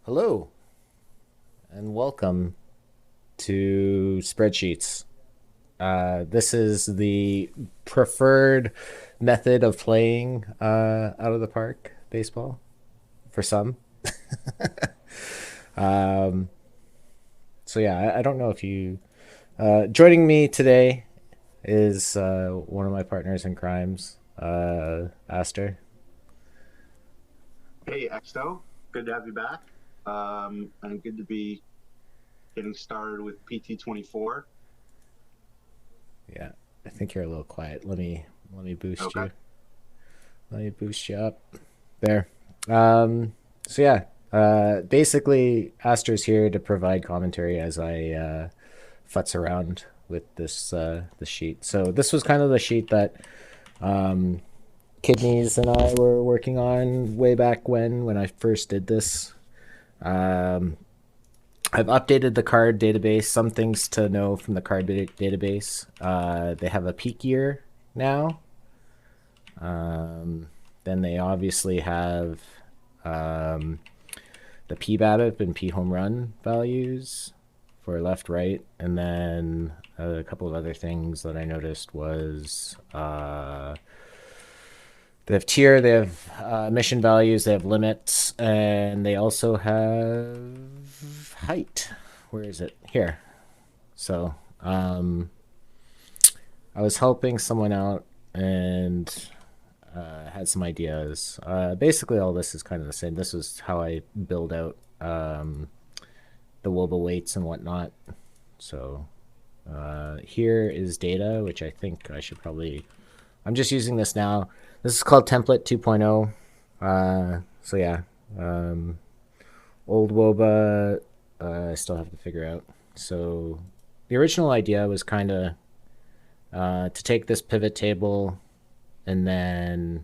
Hello and welcome to Spreadsheets. This is the preferred method of playing out of the park baseball for some. Um, so yeah, I don't know if you. Joining me today is one of my partners in crimes, Aster. Hey, Exto. Good to have you back. And good to be getting started with PT24. Yeah, I think you're a little quiet. Let me boost Okay. you. Let me boost you up. There. So yeah, basically, Aster's here to provide commentary as I futz around with this sheet. So this was kind of the sheet that Kidneys and I were working on way back when I first did this. Um, I've updated the card database. Some things to know from the card database. They have a peak year now. Um, then they obviously have um, the P BABIP and P home run values for left, right, and then a couple of other things that I noticed was they have tier, they have mission values, they have limits, and they also have height. Where is it? Here. So I was helping someone out and had some ideas. Basically, all this is kind of the same. This is how I build out the Woba weights and whatnot. So here is data, which I think I should probably. I'm just using this now. This is called Template 2.0. So yeah, um, old Woba, I still have to figure out. So the original idea was kind of to take this pivot table and then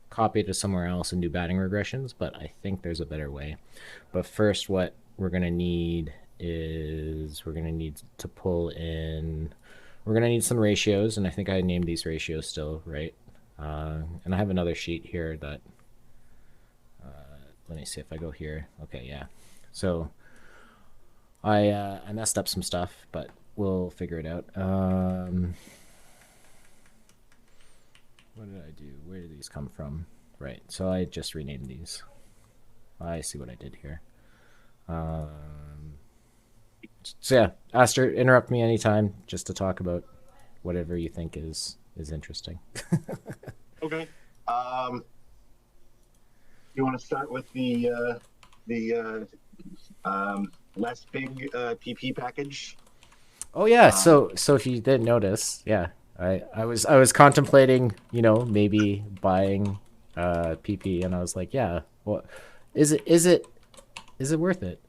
copy it to somewhere else and do batting regressions, but I think there's a better way. But first, what we're going to need is we're going to need to pull in, we're going to need some ratios, and I think I named these ratios still, right? And I have another sheet here that, let me see if I go here. Okay, yeah. So I messed up some stuff, but we'll figure it out. What did I do? Where did these come from? Right. So I just renamed these. I see what I did here. So yeah, Aster, interrupt me anytime just to talk about whatever you think is interesting. Okay. Um, you want to start with the less big PP package? Oh yeah, Um, so if you didn't notice, yeah, I was contemplating, maybe buying PP, and I was like, yeah, well, is it worth it?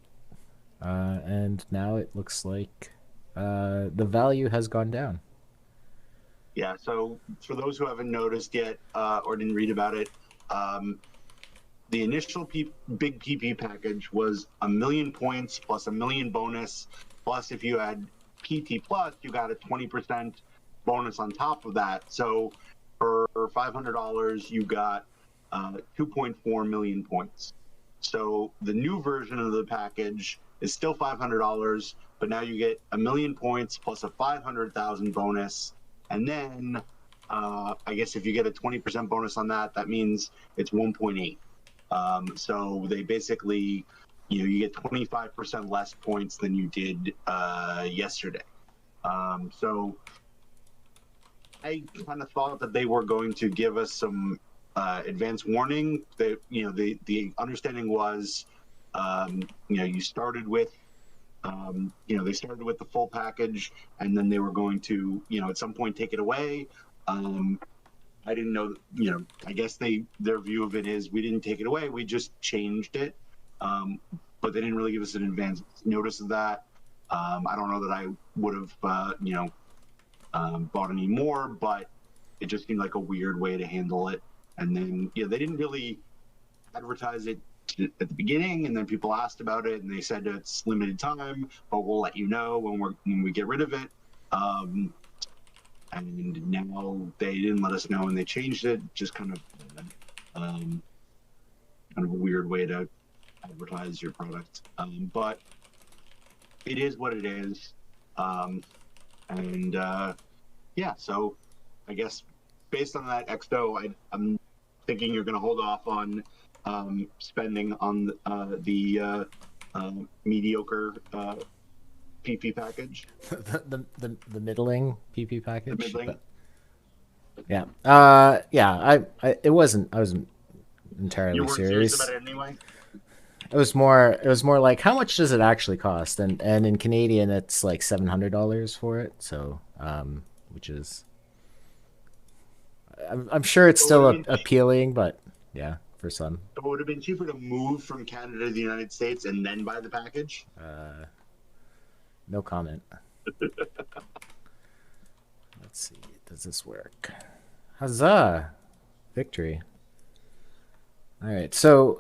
And now it looks like the value has gone down. yeah. So for those who haven't noticed yet or didn't read about it, um, the initial big PP package was 1,000,000 points plus 1,000,000 bonus. Plus, if you had PT plus, you got a 20% bonus on top of that. So for $500, you got 2.4 million points. So the new version of the package is still $500, but now you get 1,000,000 points plus a 500,000 bonus. And then I guess if you get a 20% bonus on that, that means it's 1.8. So they basically, you get 25% less points than you did yesterday. So I kind of thought that they were going to give us some advance warning. That the understanding was, you started with. They started with the full package, and then they were going to, at some point take it away. I didn't know, I guess their view of it is we didn't take it away, we just changed it. But they didn't really give us an advance notice of that. I don't know that I would have, bought any more, but it just seemed like a weird way to handle it. And then, they didn't really advertise it at the beginning, and then people asked about it, and they said it's limited time, but we'll let you know when we get rid of it. Um, and now they didn't let us know, and they changed it. Just kind of, um, kind of a weird way to advertise your product. But it is what it is. Um, and yeah, so I guess based on that XO, I'm thinking you're going to hold off on spending on mediocre PP package, The middling PP the package, middling. but yeah, yeah. It wasn't. I wasn't You entirely weren't serious about serious. it anyway. It was more. It was more like how much does it actually cost? And in Canadian, it's like $700 for it. So, which is I'm sure it's So it would still have been appealing, but yeah, for some. it would have been cheaper to move from Canada to the United States and then buy the package. No comment. Let's see. Does this work? Huzzah! Victory. All right. So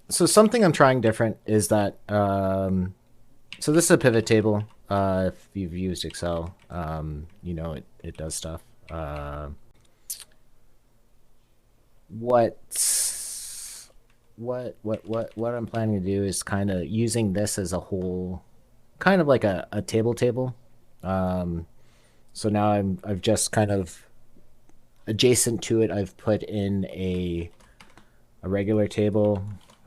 something I'm trying different is that so this is a pivot table. If you've used Excel, you know it does stuff. Uh, what what I'm planning to do is kind of using this as a whole, kind of like a table. Um, so now I've just kind of adjacent to it. I've put in a regular table,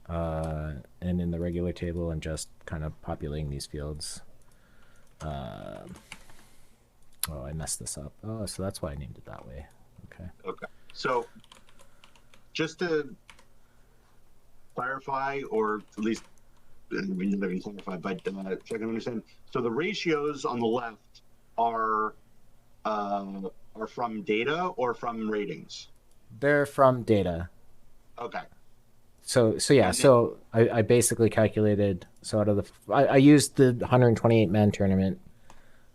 and in the regular table, I'm just kind of populating these fields. Uh, oh, I messed this up. Oh, so that's why I named it that way. Okay. Okay. So just to clarify, or at least we never can clarify, but check and understand. So the ratios on the left are from data or from ratings. They're from data. Okay. So yeah, And then so I basically calculated, so out of I used the 128 man tournament,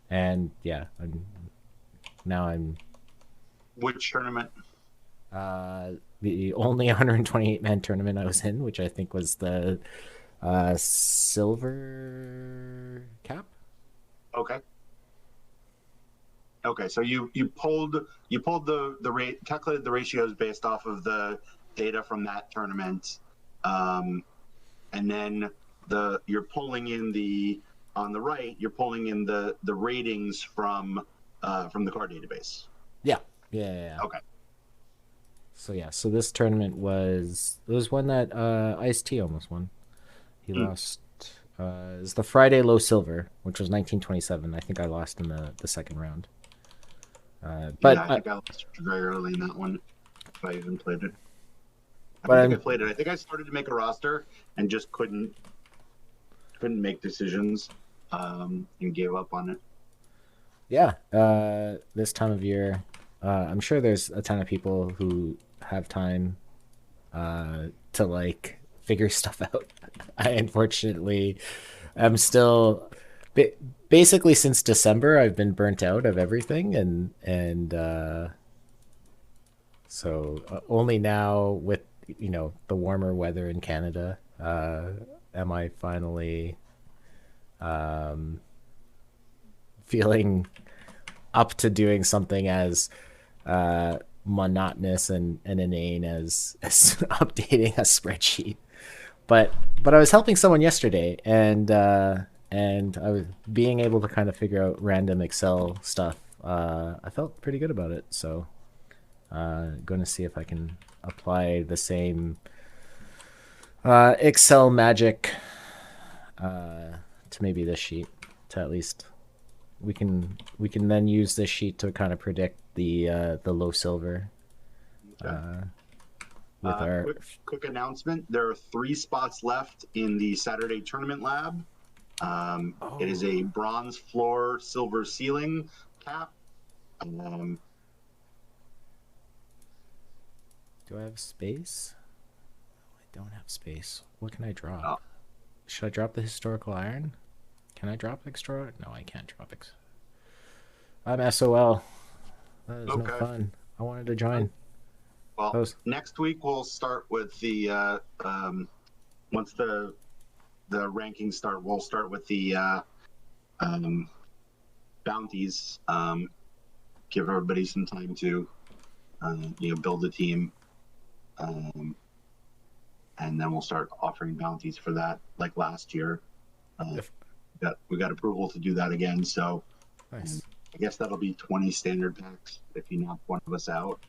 and yeah, I'm which tournament? the only 128 man tournament I was in, which I think was the silver cap. Okay. Okay. So you pulled the rate, calculated the ratios based off of the data from that tournament, um, and then you're pulling in the on the right, you're pulling in the ratings from the card database. Yeah, yeah. Okay. So yeah, so this tournament was it was one that Ice T almost won. He Hmm. lost. It was the Friday low silver, which was 1927. I think I lost in the second round. Yeah, But I think I lost very early in that one. If I even played it, I but don't think I I'm played it. I think I started to make a roster and just couldn't make decisions, and gave up on it. yeah. This time of year, I'm sure there's a ton of people who have time to like figure stuff out. I unfortunately am still ba- basically since December I've been burnt out of everything and so only now with the warmer weather in Canada am I finally um, feeling up to doing something as monotonous and inane as updating a spreadsheet. But I was helping someone yesterday, and I was being able to kind of figure out random Excel stuff. I felt pretty good about it, so going to see if I can apply the same Excel magic to maybe this sheet. To at least we can then use this sheet to kind of predict the low silver Okay. with our Quick announcement: there are 3 spots left in the Saturday tournament lab. It is a bronze floor, silver ceiling cap. Um, Do I have space? I don't have space. What can I uh, drop? Should I drop the historical iron? Can I drop extra? No, I can't drop extra. I'm SOL. That is no okay. fun. I wanted to join. Well, Those. next week we'll start with the once the rankings start. We'll start with the um, bounties. Give everybody some time to build a team, um, and then we'll start offering bounties for that, like last year. If We got approval to do that again, so nice. I guess that'll be 20 standard packs if you knock one of us out.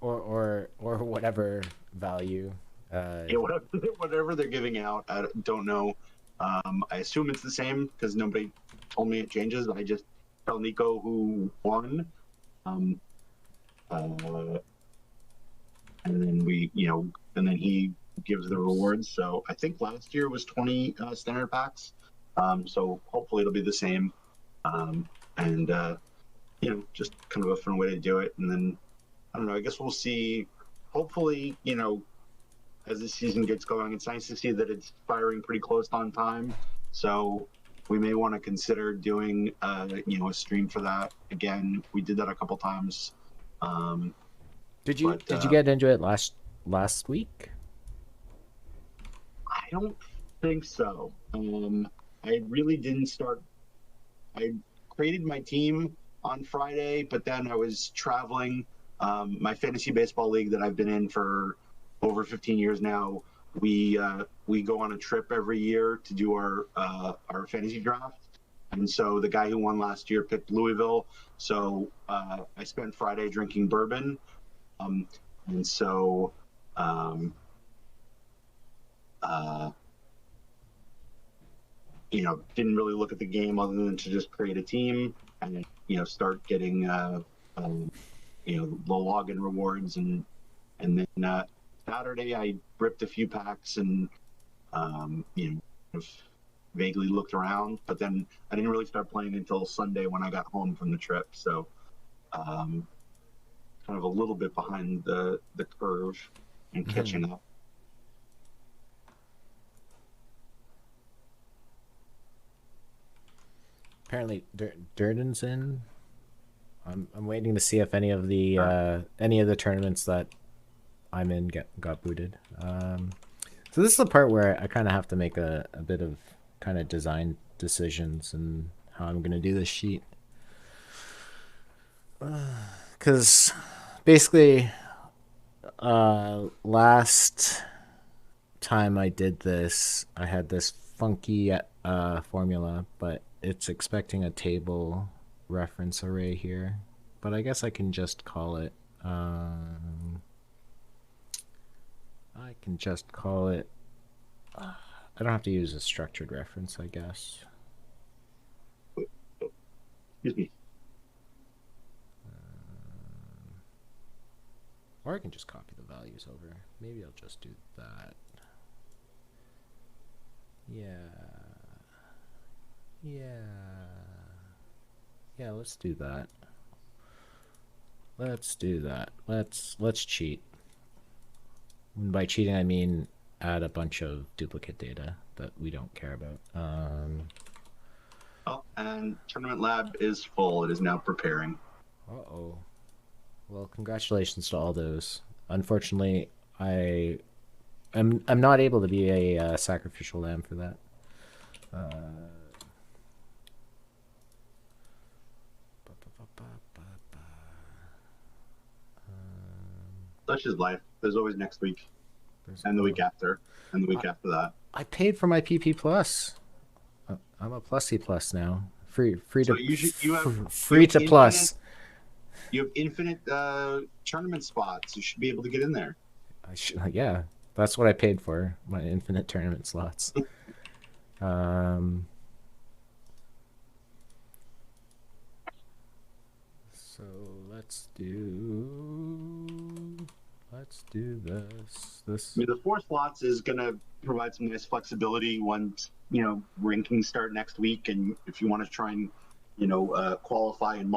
Or whatever value. Yeah, whatever, whatever they're giving out, I don't know. I assume it's the same because nobody told me it changes. I just tell Nico who won, um, uh, and then and then he gives the Oops. rewards. So I think last year was 20 standard packs. So hopefully it'll be the same. Um, and just kind of a fun way to do it. And then I don't know. I guess we'll see. Hopefully, as the season gets going, it's nice to see that it's firing pretty close on time. So we may want to consider doing, a stream for that again. We did that a couple times, but Did you get into it last week? I don't think so. I really didn't start. I created my team on Friday, but then I was traveling. My fantasy baseball league that I've been in for over 15 years now. We go on a trip every year to do our fantasy draft, and so the guy who won last year picked Louisville. So I spent Friday drinking bourbon, um, and so um, uh, didn't really look at the game other than to just create a team and start getting the login rewards, and then Saturday I ripped a few packs and vaguely looked around, but then I didn't really start playing until Sunday when I got home from the trip. So um, kind of a little bit behind the curve and Mm-hmm. catching up. Apparently, Durden's in. I'm waiting to see if any of the tournaments that I'm in got booted. So this is the part where I kind of have to make a bit of kind of design decisions and how I'm gonna do this sheet. Because basically, last time I did this, I had this funky formula, but it's expecting a table reference array here. But I guess I can just call it. I can just call it. I don't have to use a structured reference, I guess. Excuse me. Or I can just copy the values over. Maybe I'll just do that. Yeah. Yeah. Yeah, let's do that. Let's do that. Let's cheat. And by cheating I mean add a bunch of duplicate data that we don't care about. Oh, and Tournament Lab is full. It is now preparing. Uh-oh. Well, congratulations to all those. Unfortunately, I'm not able to be a sacrificial lamb for that. Such is life. There's always next week, There's and the week after, and the week after that. I paid for my PP plus. I'm a plussy plus now. So you have Free to infinite plus. tournament spots. You should be able to get in there. Yeah, that's what I paid for, my infinite tournament slots. Um, so let's do this. I mean, the 4 slots is going to provide some nice flexibility once rankings start next week, and if you want to try and qualify in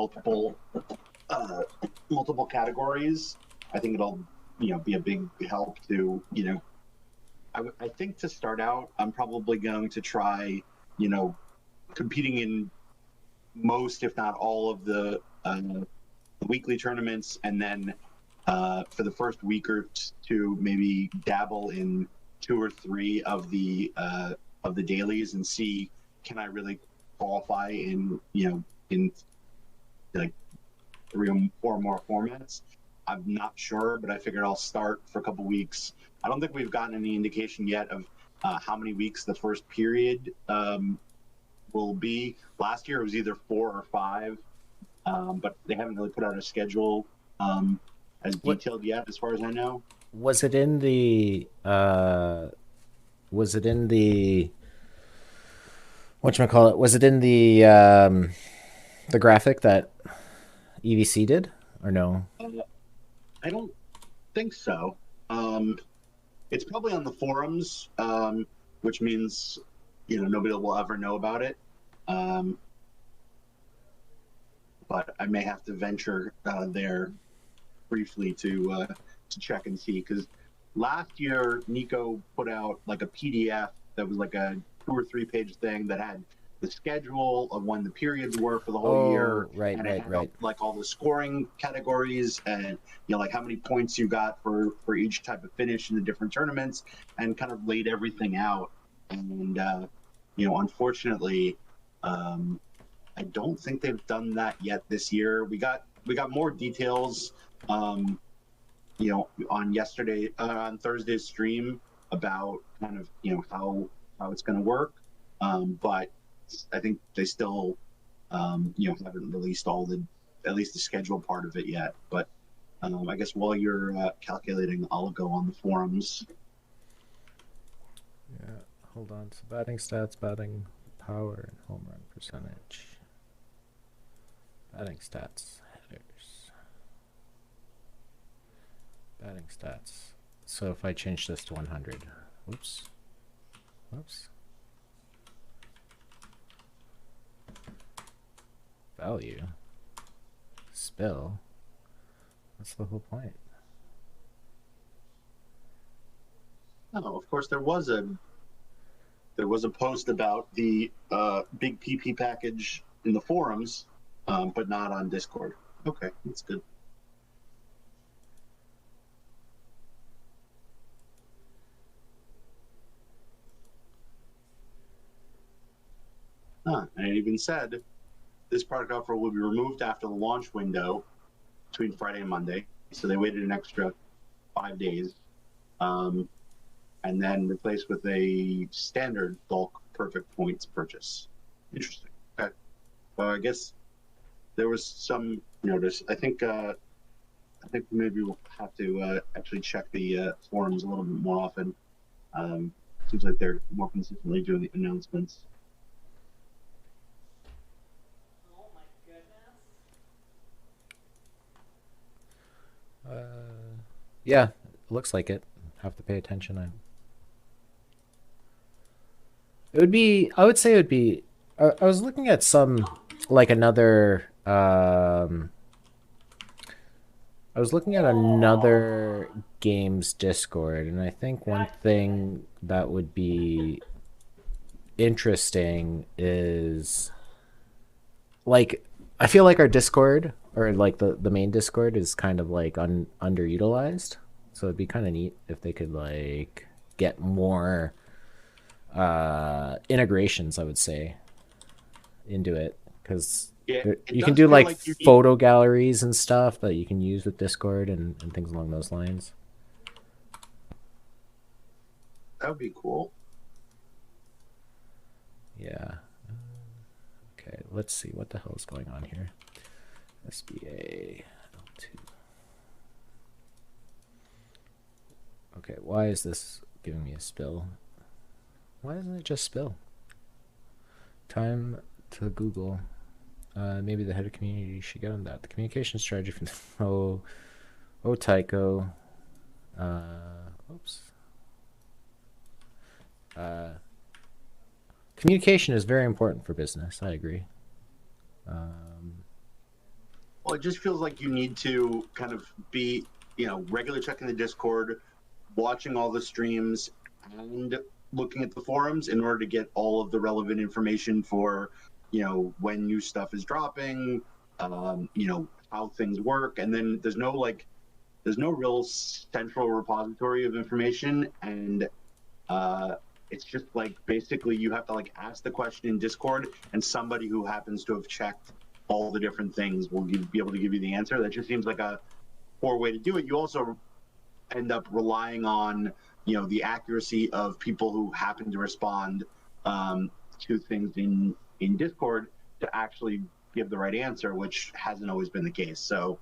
uh, multiple categories, I think it'll be a big help to I think to start out, I'm probably going to try competing in most, if not all, of the weekly tournaments, and then for the first week or two, maybe dabble in 2 or 3 of the dailies and see, can I really qualify in in like 3 or 4 more formats. I'm not sure, but I figured I'll start for a couple weeks. I don't think we've gotten any indication yet of how many weeks the first period will be. Last year it was either 4 or 5, but they haven't really put out a schedule as What detailed yet, as far as I know. was it in the was it in the whatchamacallit? Was it in the graphic that EVC did or no? I don't think so. Um, it's probably on the forums, which means nobody will ever know about it. Um, but I may have to venture there briefly to check and see, because last year Nico put out like a PDF that was like a 2 or 3 page thing that had the schedule of when the periods were for the whole year, Oh, right, and it right, had right. like all the scoring categories, and like how many points you got for each type of finish in the different tournaments, and kind of laid everything out. And unfortunately, um, I don't think they've done that yet this year. We got more details, um, on Thursday's stream about kind of how it's going to work. But I think they still haven't released at least the schedule part of it yet. But I guess while you're calculating, I'll go on the forums. Yeah, hold on. So batting stats, batting power, and home run percentage. Batting stats, headers. Batting stats. So if I change this to 100, whoops, whoops. Value, spill. That's the whole point. Oh, of course, there was a post about the big PP package in the forums, but not on Discord. Okay, that's good. And it even said this product offer will be removed after the launch window between Friday and Monday. So they waited an extra 5 days, and then replaced with a standard bulk perfect points purchase. Interesting. Okay. Well, I guess there was some notice. I think maybe we'll have to actually check the forums a little bit more often. Seems like they're more consistently doing the announcements. Yeah, it looks like it. Have to pay attention. It would be. I would say it would be. I was looking at some, like another. I was looking at another game's Discord, and I think one thing that would be interesting is like I feel like our Discord or like the main Discord is kind of like underutilized. So it'd be kind of neat if they could like get more integrations, I would say, into it, because Yeah, it you can does do feel like like you need. photo galleries and stuff that you can use with Discord and things along those lines. That would be cool. Yeah. Okay, let's see what the hell is going on here. SBA L2. Okay, why is this giving me a spill? Why doesn't it just spill? Time to Google. Maybe the head of community should get on that. The communication strategy for Tycho. Oops. Communication is very important for business. I agree. Well, it just feels like you need to kind of be, regular checking the Discord, watching all the streams, and looking at the forums in order to get all of the relevant information for, when new stuff is dropping, how things work. And then there's no real central repository of information. And it's just like basically you have to like ask the question in Discord, and somebody who happens to have checked all the different things will be able to give you the answer. That just seems like poor way to do it. You also end up relying on, the accuracy of people who happen to respond to things in Discord to actually give the right answer, which hasn't always been the case. So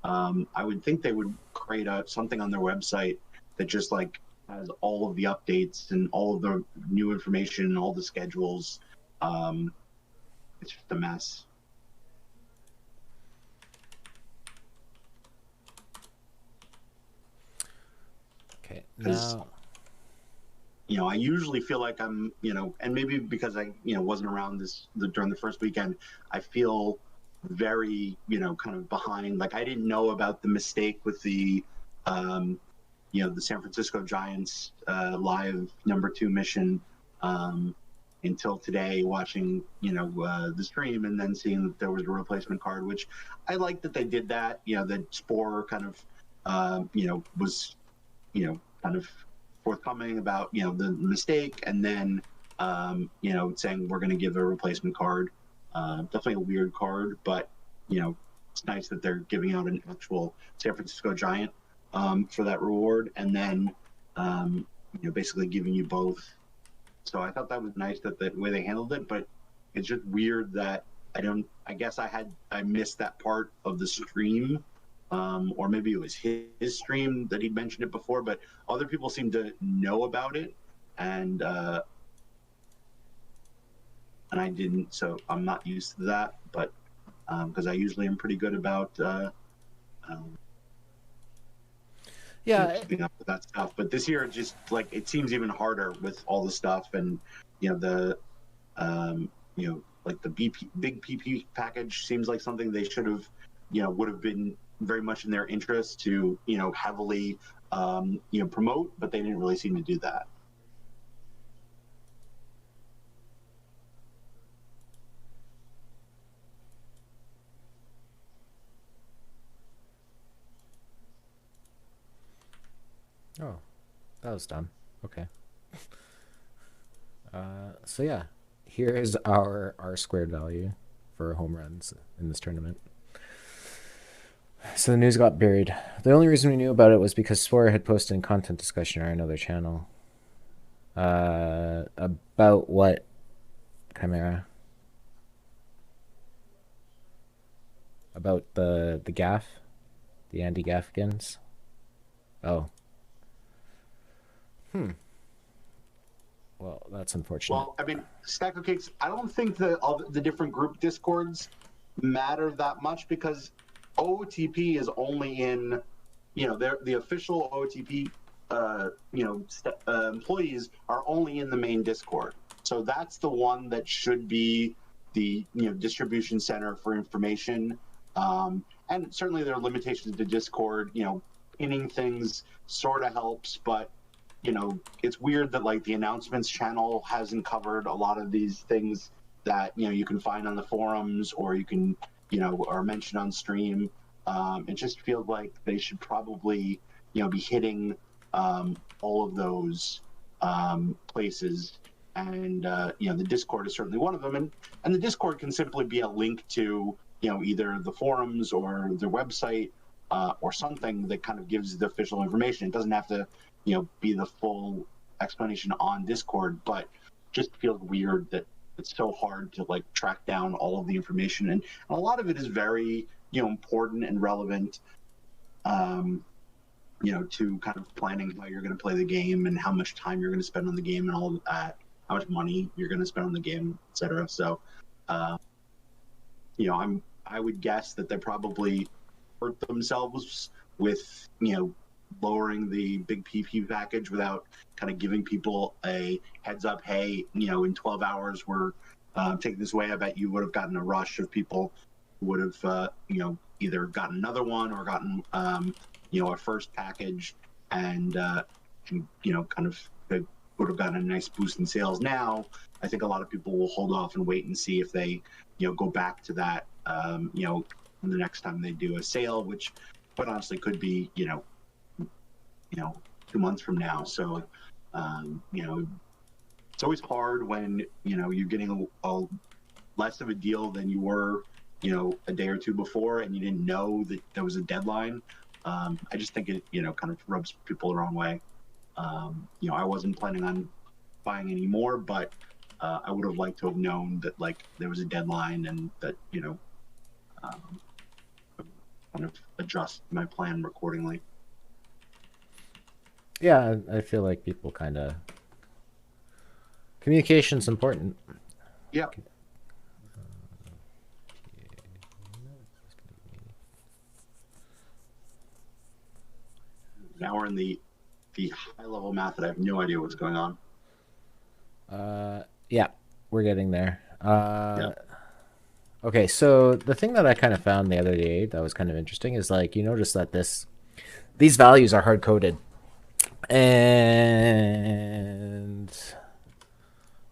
I would think they would create something on their website that just like has all of the updates and all of the new information and all the schedules. It's just a mess. Okay, Because now. I usually feel like I'm, and maybe because I, wasn't around during the first weekend, I feel very, kind of behind. Like I didn't know about the mistake with um, the San Francisco Giants live #2 mission until today, watching, the stream and then seeing that there was a replacement card, which I like that they did that. That Spore kind of, was kind of forthcoming about the mistake, and then saying we're going to give a replacement card. Definitely a weird card, but it's nice that they're giving out an actual San Francisco Giant for that reward, and then basically giving you both. So I thought that was nice that the way they handled it, but it's just weird that I guess I missed that part of the stream, or maybe it was his stream that he'd mentioned it before, but other people seem to know about it, and I didn't, so I'm not used to that. But because I usually am pretty good about um, Yeah. keeping up with that stuff. But this year, just like it seems even harder with all the stuff, and the like the big PP package seems like something they should have, would have been very much in their interest to, heavily, promote, but they didn't really seem to do that. Oh, that was dumb. Okay. So yeah, here is our R squared value for home runs in this tournament. So the news got buried. The only reason we knew about it was because Spore had posted in content discussion on another channel. About what, Chimera? About the Gaff, the Andy Gaffkins. Oh. Well, that's unfortunate. Well, I mean, Stack of Cakes, I don't think all the different group discords matter that much, because OOTP is only in, the official OOTP, employees are only in the main Discord. So that's the one that should be the, distribution center for information. And certainly there are limitations to Discord. Pinning things sort of helps, but it's weird that like the announcements channel hasn't covered a lot of these things that you can find on the forums, or you can are mentioned on stream. It just feels like they should probably be hitting all of those places, and the Discord is certainly one of them, and the Discord can simply be a link to either the forums or their website, or something that kind of gives the official information. It doesn't have to be the full explanation on Discord, but just feels weird that it's so hard to like track down all of the information, and a lot of it is very important and relevant, to kind of planning how you're going to play the game and how much time you're going to spend on the game and all of that, how much money you're going to spend on the game, etc. So, I would guess that they probably hurt themselves with lowering the big PP package without kind of giving people a heads up. Hey, in 12 hours we're taking this away. I bet you would have gotten a rush of people who would have either gotten another one or gotten a first package, and kind of would have gotten a nice boost in sales. Now I think a lot of people will hold off and wait and see if they go back to that the next time they do a sale, which quite honestly could be 2 months from now. So it's always hard when you're getting a less of a deal than you were a day or two before, and you didn't know that there was a deadline. I just think it, kind of rubs people the wrong way. I wasn't planning on buying any more, but I would have liked to have known that like there was a deadline and that um, kind of adjust my plan accordingly. Yeah, I feel like people kind of communication's important. Yeah. Now we're in the high level math that I have no idea what's going on. Yeah, we're getting there. Yeah. Okay, so the thing that I kind of found the other day that was kind of interesting is like you notice that these values are hard coded, and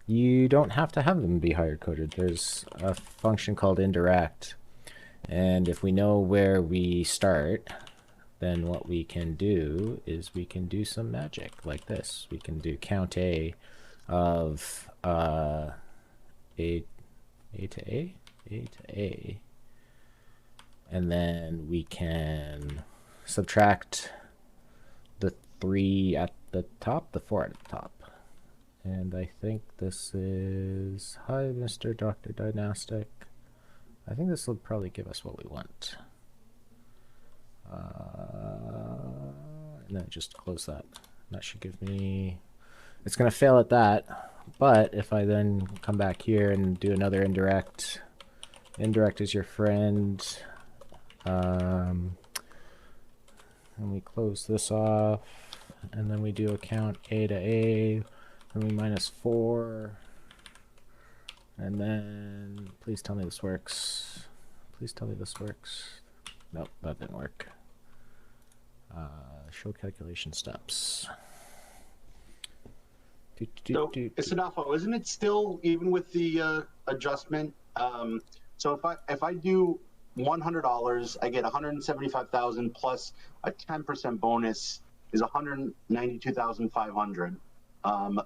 you don't have to have them be hard coded. There's a function called indirect, and if we know where we start, then what we can do is we can do some magic like this. We can do count a of a to a to a, and then we can subtract the 3 at the top, the 4 at the top. And I think this is, hi, Mr. Dr. Dynastic. I think this will probably give us what we want. And then just close that. That should give me, it's going to fail at that. But if I then come back here and do another indirect, indirect is your friend. And we close this off. And then we do a count A to A. And we minus 4. And then, please tell me this works. Please tell me this works. Nope, that didn't work. Show calculation steps. So Isadafo, isn't it still, even with the adjustment? So if I do $100, I get 175,000 plus a 10% bonus is 192,500.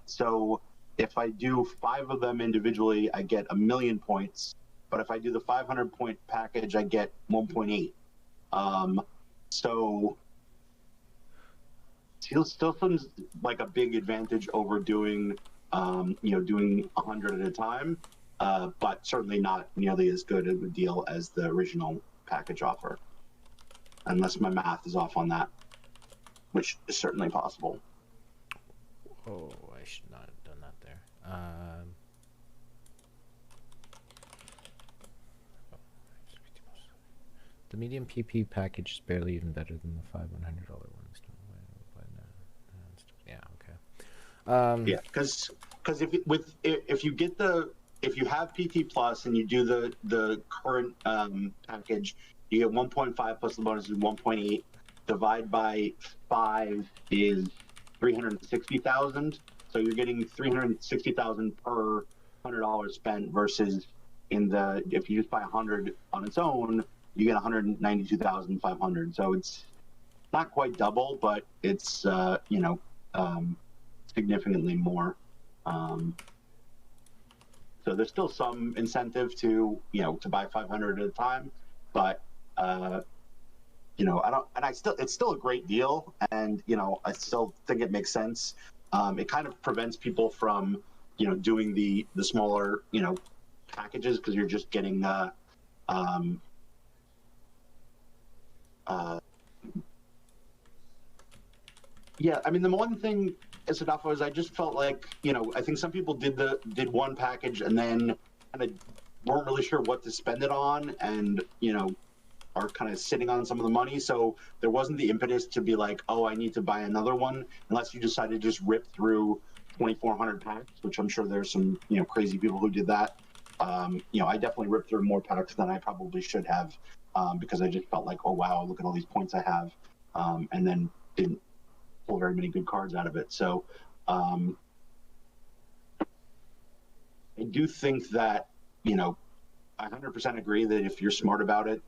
So if I do 5 of them individually, I get 1,000,000 points. But if I do the 500-point package, I get 1.8. So still seems like a big advantage over doing, doing 100 at a time, but certainly not nearly as good of a deal as the original package offer, unless my math is off on that, which is certainly possible. Oh, I should not have done that there. The medium PP package is barely even better than the $500 ones. Yeah, okay. Yeah, because if you have PT Plus and you do the current package, you get 1.5 plus the bonus is 1.8. Divide by 5 is 360,000. So you're getting 360,000 per $100 spent versus if you just buy 100 on its own, you get 192,500. So it's not quite double, but it's significantly more. So there's still some incentive to buy 500 at a time, but I don't, and it's still a great deal, and I still think it makes sense. It kind of prevents people from doing the smaller packages because you're just getting yeah, I mean, the one thing, Isadafo, is I just felt like, I think some people did one package and then kind of weren't really sure what to spend it on, and are kind of sitting on some of the money. So there wasn't the impetus to be like, oh, I need to buy another one, unless you decide to just rip through 2,400 packs, which I'm sure there's some crazy people who did that. I definitely ripped through more packs than I probably should have, because I just felt like, oh wow, look at all these points I have, and then didn't pull very many good cards out of it. So I do think that, I 100% agree that if you're smart about it,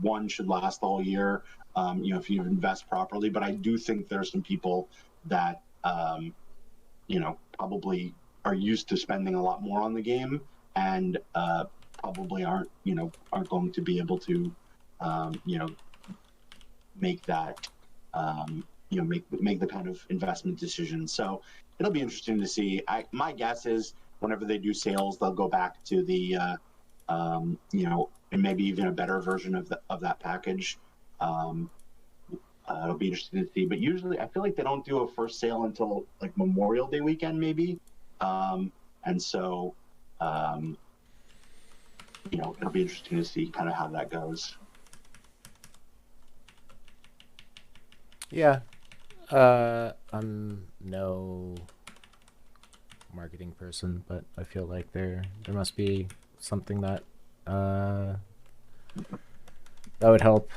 one should last the whole year, if you invest properly. But I do think there's some people that, probably are used to spending a lot more on the game and probably aren't going to be able to, make that make the kind of investment decision. So it'll be interesting to see. My guess is whenever they do sales, they'll go back to the and maybe even a better version of that package. Um, it'll be interesting to see. But usually, I feel like they don't do a first sale until like Memorial Day weekend, maybe. And so, um, it'll be interesting to see kind of how that goes. Yeah. I'm no marketing person, but I feel like there must be something that uh that would help.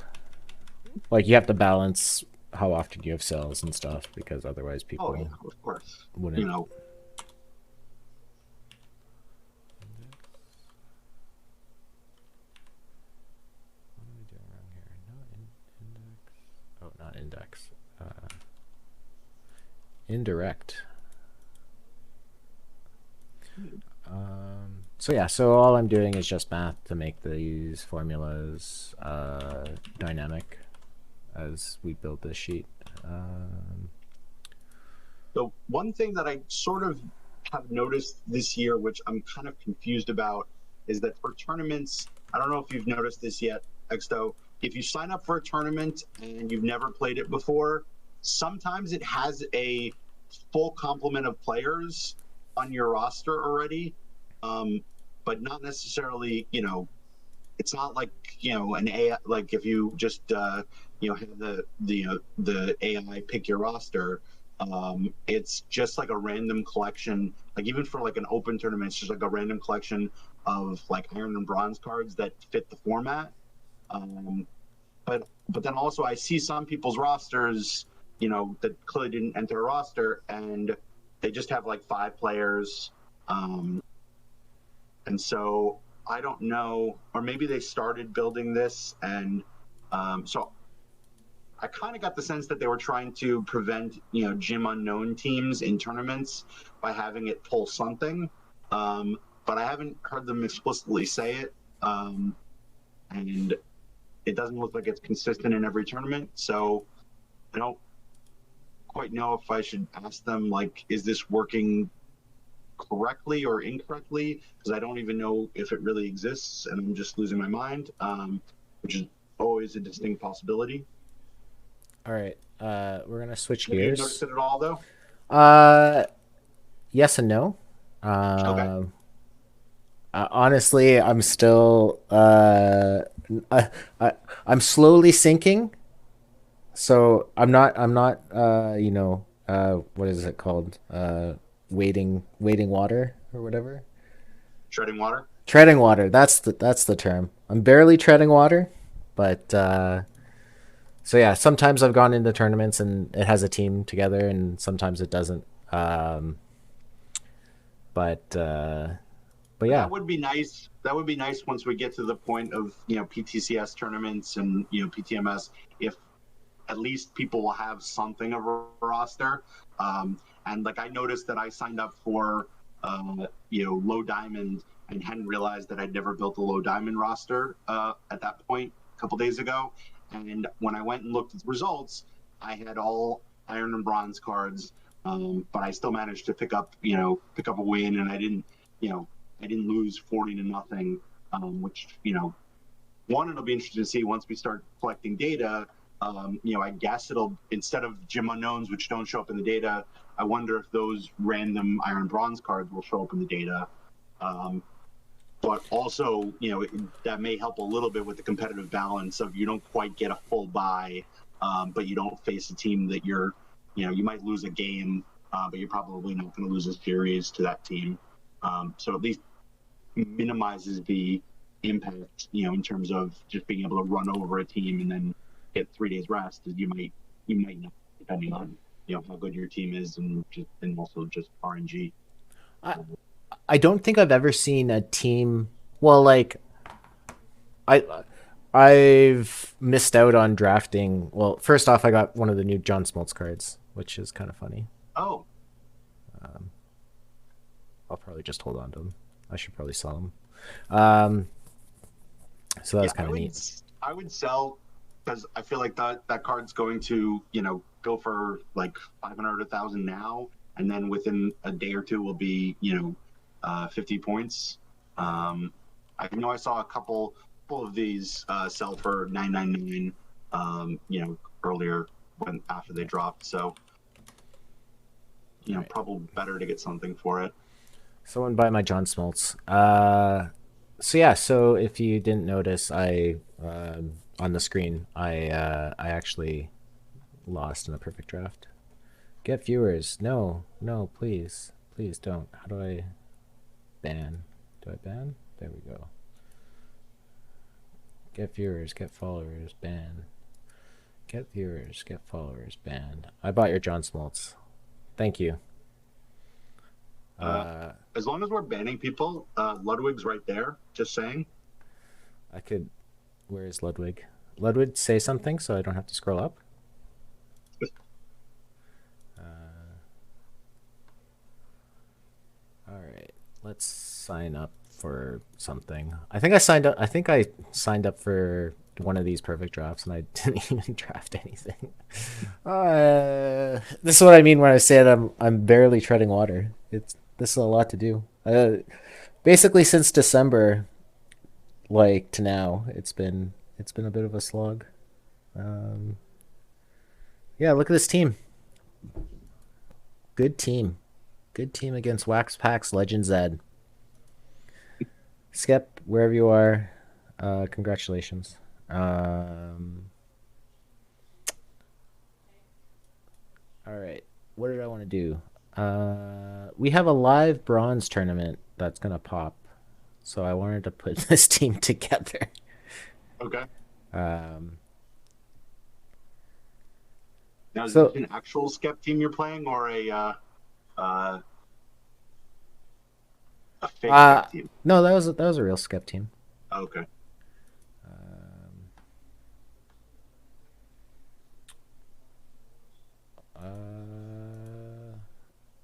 Like you have to balance how often you have sales and stuff because otherwise Oh yeah, people of course. You wouldn't. know, What am I doing wrong here? Not index. Oh, not index. Indirect. So yeah, so all I'm doing is just math to make these formulas dynamic as we build this sheet. so one thing that I sort of have noticed this year, which I'm kind of confused about, is that for tournaments, I don't know if you've noticed this yet, Exto. If you sign up for a tournament and you've never played it before, sometimes it has a full complement of players on your roster already, um, but not necessarily, it's not like an AI, like if you just have the AI pick your roster. It's just like a random collection, like even for like an open tournament, it's just like a random collection of like iron and bronze cards that fit the format. um, but then also I see some people's rosters, that clearly didn't enter a roster, and they just have like 5 players. And so I don't know, or maybe they started building this, and so I kind of got the sense that they were trying to prevent, Gym Unknown teams in tournaments by having it pull something. But I haven't heard them explicitly say it, and it doesn't look like it's consistent in every tournament. So I don't quite know if I should ask them, like, is this working correctly or incorrectly, because I don't even know if it really exists and I'm just losing my mind, which is always a distinct possibility. All right, we're gonna switch Have you noticed gears. it at all, though? Uh, yes and no. Okay. Um, Honestly, I'm still I, I, I'm slowly sinking. So I'm not what is it called? Wading water or whatever. Treading water? Treading water. That's the term. I'm barely treading water, but so yeah. Sometimes I've gone into tournaments and it has a team together, and sometimes it doesn't. Um, but uh, but yeah. That would be nice. That would be nice once we get to the point of, PTCS tournaments and, PTMS, if at least people will have something of a roster. And like I noticed that I signed up for low diamond and hadn't realized that I'd never built a low diamond roster at that point a couple days ago. And when I went and looked at the results, I had all iron and bronze cards, but I still managed to pick up a win, and you know, I didn't lose 40 to nothing, which one, it'll be interesting to see once we start collecting data. I guess it'll, instead of gym unknowns, which don't show up in the data, I wonder if those random iron bronze cards will show up in the data. Um, but also, that may help a little bit with the competitive balance of, you don't quite get a full buy, but you don't face a team that you might lose a game, but you're probably not going to lose a series to that team. So at least minimizes the impact, in terms of just being able to run over a team and then get 3 days rest. You might not, depending on how good your team is, and also just RNG. I I don't think I've ever seen a team. Well, like I I've missed out on drafting. Well, first off, I got one of the new John Smoltz cards, which is kind of funny. Oh, Um, I'll probably just hold on to them. I should probably sell them. Um, so that yeah, was kind of neat. I would sell. because I feel like that card's going to go for like 500 1,000 now, and then within a day or two will be 50 points. Um, I know I saw a couple of these sell for 999, earlier when after they dropped. So All right. probably better to get something for it. Someone buy my John Smoltz. So yeah, so if you didn't notice, I on the screen, I actually lost in a perfect draft. Get viewers. No, no, please, please don't. How do I ban? Do I ban? There we go. Get viewers, get followers, ban. Get viewers, get followers, ban. I bought your John Smoltz. Thank you. Uh, Uh, as long as we're banning people, Ludwig's right there. Just saying. I could. Where is Ludwig? Ludwig, say something so I don't have to scroll up. Uh, all right, let's sign up for something. I think I signed up. I think I signed up for one of these perfect drafts, and I didn't even draft anything. This is what I mean when I say that I'm barely treading water. This is a lot to do. Basically, since December, like to now, it's been a bit of a slog. Um, yeah, look at this team. Good team. Good team against Wax Packs Legend Zed. Skep, wherever you are, congratulations. All right. What did I want to do? We have a live bronze tournament that's gonna pop, so I wanted to put this team together. Okay. Um, Now, is this so an actual Skep team you're playing, or uh, a fake uh, Skep team? no, that was a real Skep team. Okay. Um,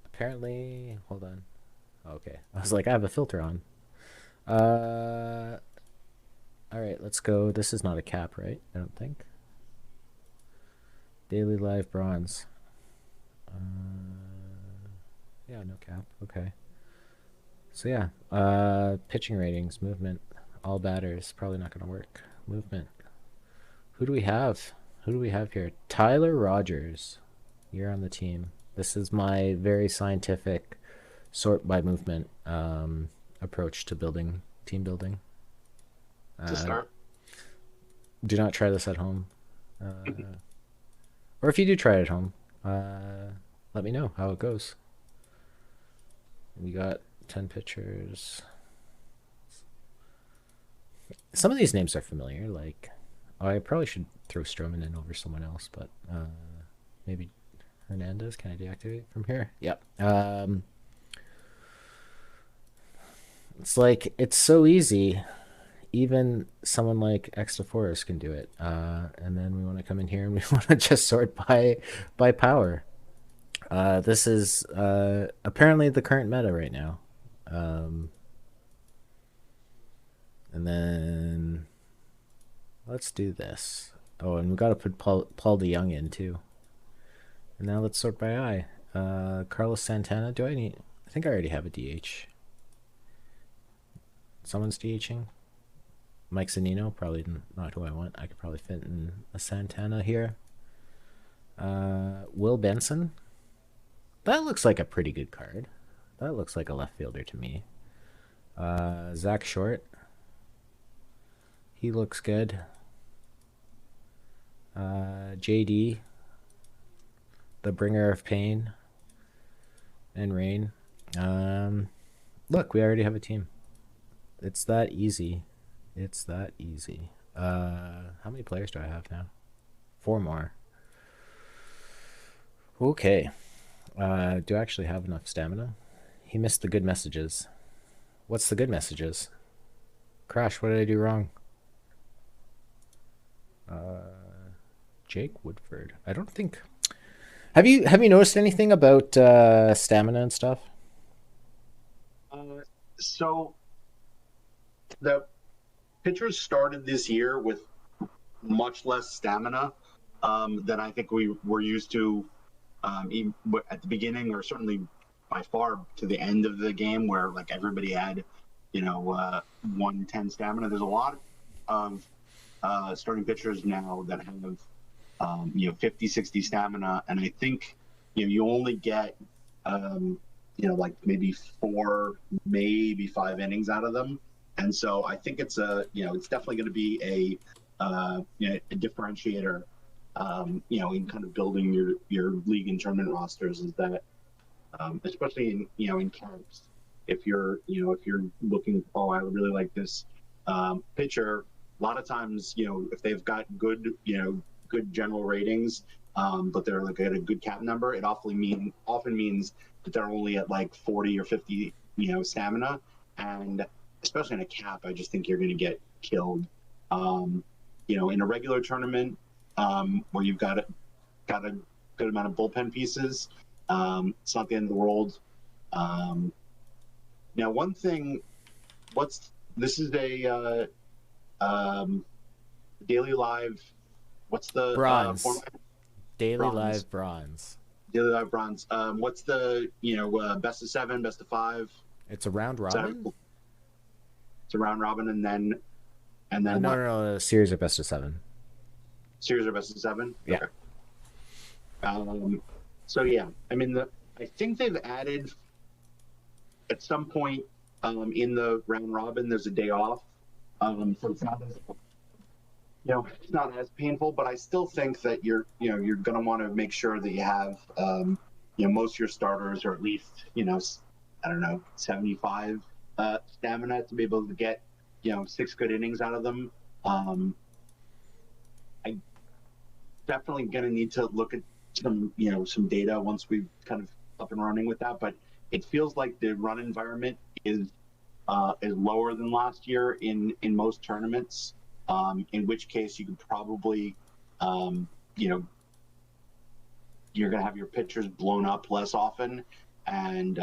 apparently, hold on. Okay, I was like, I have a filter on. Uh, all right, let's go. This is not a cap, right? I don't think. Daily live bronze. Yeah, no cap. Okay. So yeah, pitching ratings, movement, all batters. Probably not gonna work. Movement. Who do we have? Who do we have here? Tyler Rogers. You're on the team. This is my very scientific sort by movement approach to building team building. To Uh, start. do not try this at home, uh, or if you do try it at home, let me know how it goes. We got 10 pitchers. Some of these names are familiar. Like, oh, I probably should throw Stroman in over someone else, but maybe Hernandez. Can I deactivate from here? Yep. It's like it's so easy. Even someone like Extra Forest can do it. And then we want to come in here and we want to just sort by power. This is apparently the current meta right now. Um, and then let's do this. Oh, and we got to put Paul DeYoung in too. And now let's sort by eye. Carlos Santana. Do I need? I think I already have a DH. Someone's DHing. Mike Zanino, probably not who I want. I could probably fit in a Santana here. Will Benson. That looks like a pretty good card. That looks like a left fielder to me. Zach Short. He looks good. JD. The bringer of pain and rain. Look, we already have a team. It's that easy. It's that easy. How many players do I have now? 4 more. Okay. Do I actually have enough stamina? He missed the good messages. What's the good messages? Crash, what did I do wrong? Jake Woodford. I don't think. Have you noticed anything about stamina and stuff? So the pitchers started this year with much less stamina than I think we were used to even at the beginning, or certainly by far to the end of the game, where like everybody had, 110 stamina. There's a lot of starting pitchers now that have 50, 60 stamina, and I think you only get like maybe 4, maybe 5 innings out of them. And so I think it's definitely going to be a differentiator, in kind of building your league and tournament rosters, is that especially in camps, if you're looking, oh, I really like this pitcher. A lot of times, if they've got good general ratings, but they're like at a good cap number, it often means that they're only at like 40 or 50 stamina, and especially in a cap, I just think you're going to get killed. In a regular tournament, where you've got a good amount of bullpen pieces, it's not the end of the world. Now, one thing, this is a daily live. What's the Bronze. format? Daily Bronze. live bronze. Daily live bronze. What's the best of 7, best of 5? It's a round Is that, robin? it's a round robin, and then No, what? no, no. A series of best of 7. Series or best of 7? Yeah. Okay. So yeah, I mean, I think they've added at some point in the round robin. There's a day off, so it's not as painful. But I still think that you're going to want to make sure that you have most of your starters, or at least I don't know, 75 stamina to be able to get 6 good innings out of them. I definitely going to need to look at some data once we've kind of up and running with that, but it feels like the run environment is lower than last year in most tournaments, in which case you could probably you're going to have your pitchers blown up less often, and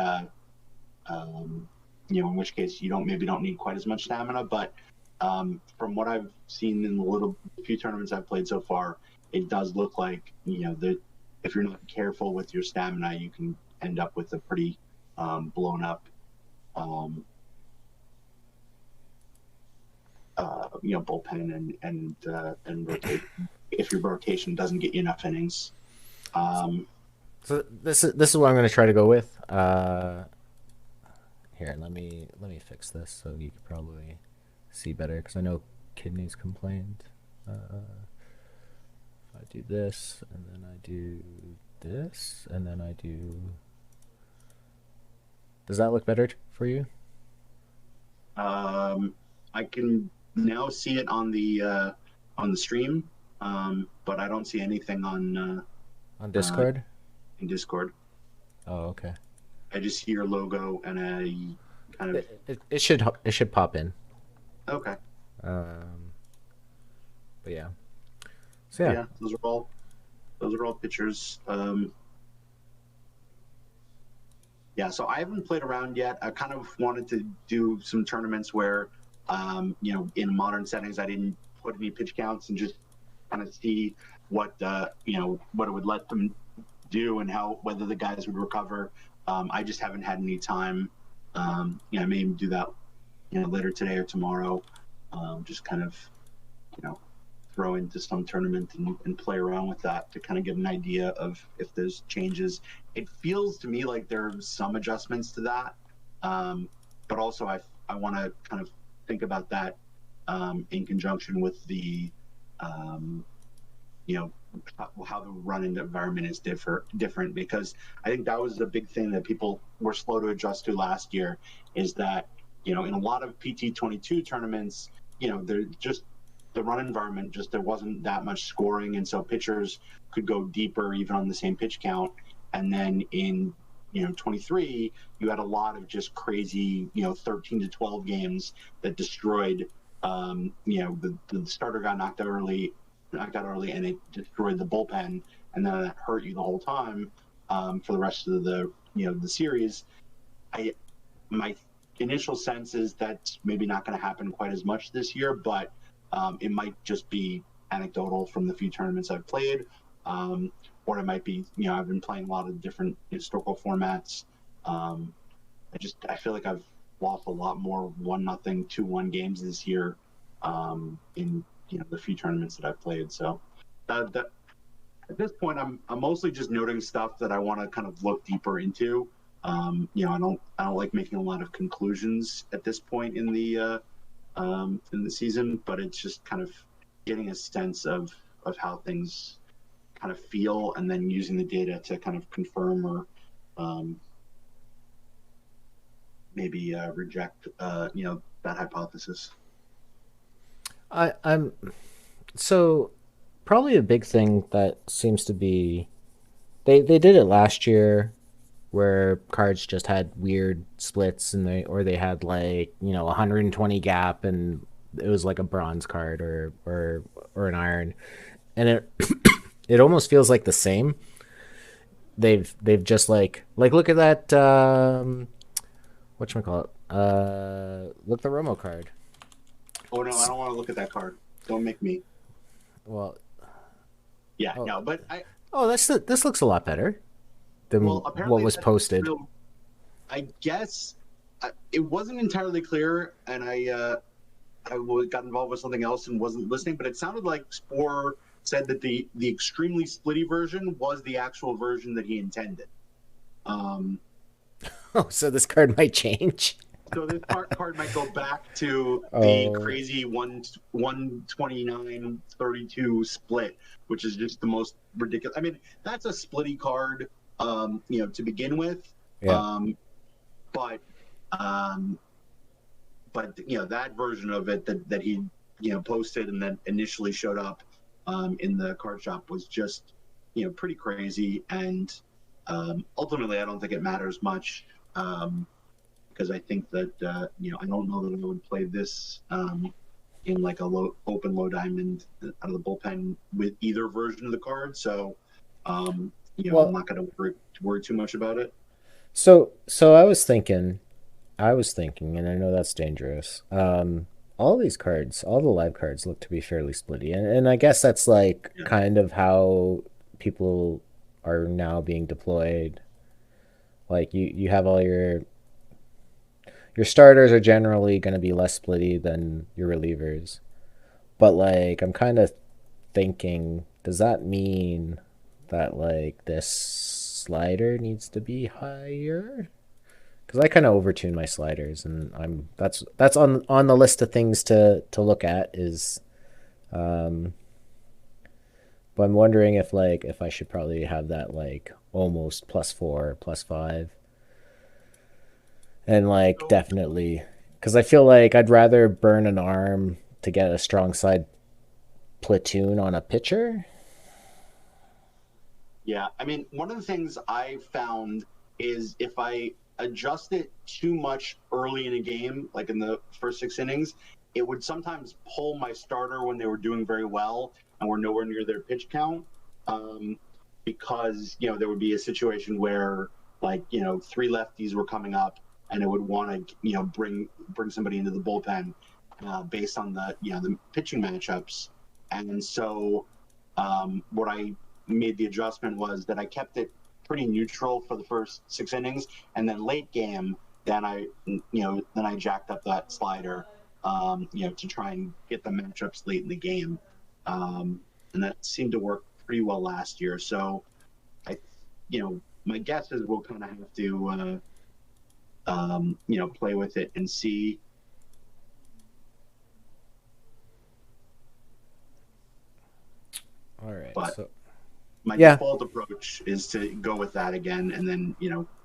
in which case you maybe don't need quite as much stamina. But from what I've seen in the few tournaments I've played so far, it does look like that if you're not careful with your stamina, you can end up with a pretty blown up bullpen and rotate if your rotation doesn't get you enough innings. So this is what I'm going to try to go with. Here, let me fix this so you can probably see better, because I know Kidneys complained. If I do this, and then I do this, and then I do. Does that look better for you? I can now see it on the stream, but I don't see anything on Discord. In Discord. Oh, okay. I just see your logo and I kind of. It should pop in. Okay. But yeah. So yeah. Yeah, those are all pictures. Yeah, so I haven't played around yet. I kind of wanted to do some tournaments where, in modern settings, I didn't put any pitch counts and just kind of see what what it would let them do and whether the guys would recover. I just haven't had any time. I may do that, later today or tomorrow. Just kind of, throw into some tournament and play around with that to kind of get an idea of if there's changes. It feels to me like there are some adjustments to that, but also I want to kind of think about that in conjunction with the how the run environment is different, because I think that was the big thing that people were slow to adjust to last year, is that in a lot of PT22 tournaments, they're just the run environment, just there wasn't that much scoring, and so pitchers could go deeper even on the same pitch count. And then in 23, you had a lot of just crazy 13 to 12 games that destroyed. The starter got knocked out early, and it destroyed the bullpen, and then it hurt you the whole time for the rest of the the series. My initial sense is that's maybe not going to happen quite as much this year, but it might just be anecdotal from the few tournaments I've played, or it might be, I've been playing a lot of different historical formats. I feel like I've lost a lot more 1-0, 2-1 games this year, in the few tournaments that I've played. So that at this point, I'm mostly just noting stuff that I want to kind of look deeper into. I don't like making a lot of conclusions at this point in the season, but it's just kind of getting a sense of how things kind of feel, and then using the data to kind of confirm or maybe reject that hypothesis. I'm so probably a big thing that seems to be they did it last year where cards just had weird splits and they had like 120 gap and it was like a bronze card or an iron and it it almost feels like the same. They've just like look at that whatchamacallit, look the Romo card. Oh no, I don't want to look at that card. Don't make me. Well, Yeah, oh, no, but I oh, this looks a lot better well than what apparently was that's posted. real. I guess it wasn't entirely clear, and I got involved with something else and wasn't listening, but it sounded like Spore said that the extremely splitty version was the actual version that he intended. Um, Oh, so this card might change. so this card might go back to the Oh, crazy 129-32 split, which is just the most ridiculous. I mean, that's a splitty card, to begin with. yeah. Um, but um, that version of it that he posted and then initially showed up in the card shop was just pretty crazy, and ultimately I don't think it matters much, because I think that I don't know that I would play this in like a low diamond out of the bullpen with either version of the card, so I'm Well, not going to worry too much about it. so I was thinking, and I know that's dangerous. All these cards, all the live cards look to be fairly splitty, and I guess that's like Yeah. kind of how people are now being deployed. Like you have all your starters are generally going to be less splitty than your relievers. But like I'm kind of thinking, does that mean that like this slider needs to be higher? Because I kind of overtune my sliders, and that's on the list of things to look at is, um, but I'm wondering if I should probably have that like almost +4, +5, and like So definitely because I feel like I'd rather burn an arm to get a strong side platoon on a pitcher. yeah, I mean, one of the things I found is if I adjust it too much early in a game, like in the first 6 innings, it would sometimes pull my starter when they were doing very well and were nowhere near their pitch count. Um, because there would be a situation where like three lefties were coming up, and it would want to bring somebody into the bullpen based on the pitching matchups, and so what I made the adjustment was that I kept it pretty neutral for the first 6 innings, and then late game, then I jacked up that slider, to try and get the matchups late in the game, and that seemed to work pretty well last year. So my guess is we'll kind of have to, play with it and see. All right, But so my yeah, default approach is to go with that again, and then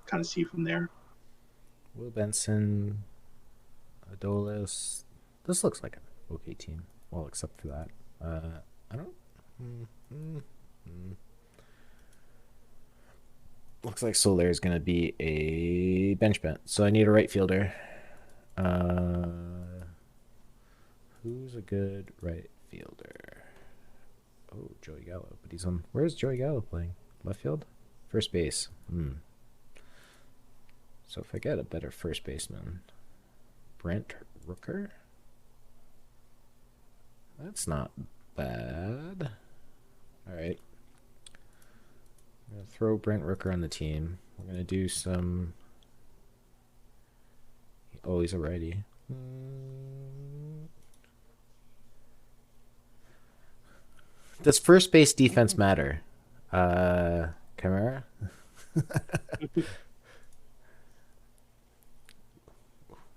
kind of see from there. Will Benson, Adolis. This looks like an okay team. Well, except for that. I don't. Mm, mm, mm. Looks like Soler is going to be a bench bent, so I need a right fielder. Uh, who's a good right fielder? Oh, Joey Gallo, but he's on. Where's Joey Gallo playing? Left field, first base. So if I get a better first baseman, Brent Rooker. That's not bad. All right. I'm gonna throw Brent Rooker on the team. We're gonna do some. Oh, he's already. Does first base defense matter? Chimera?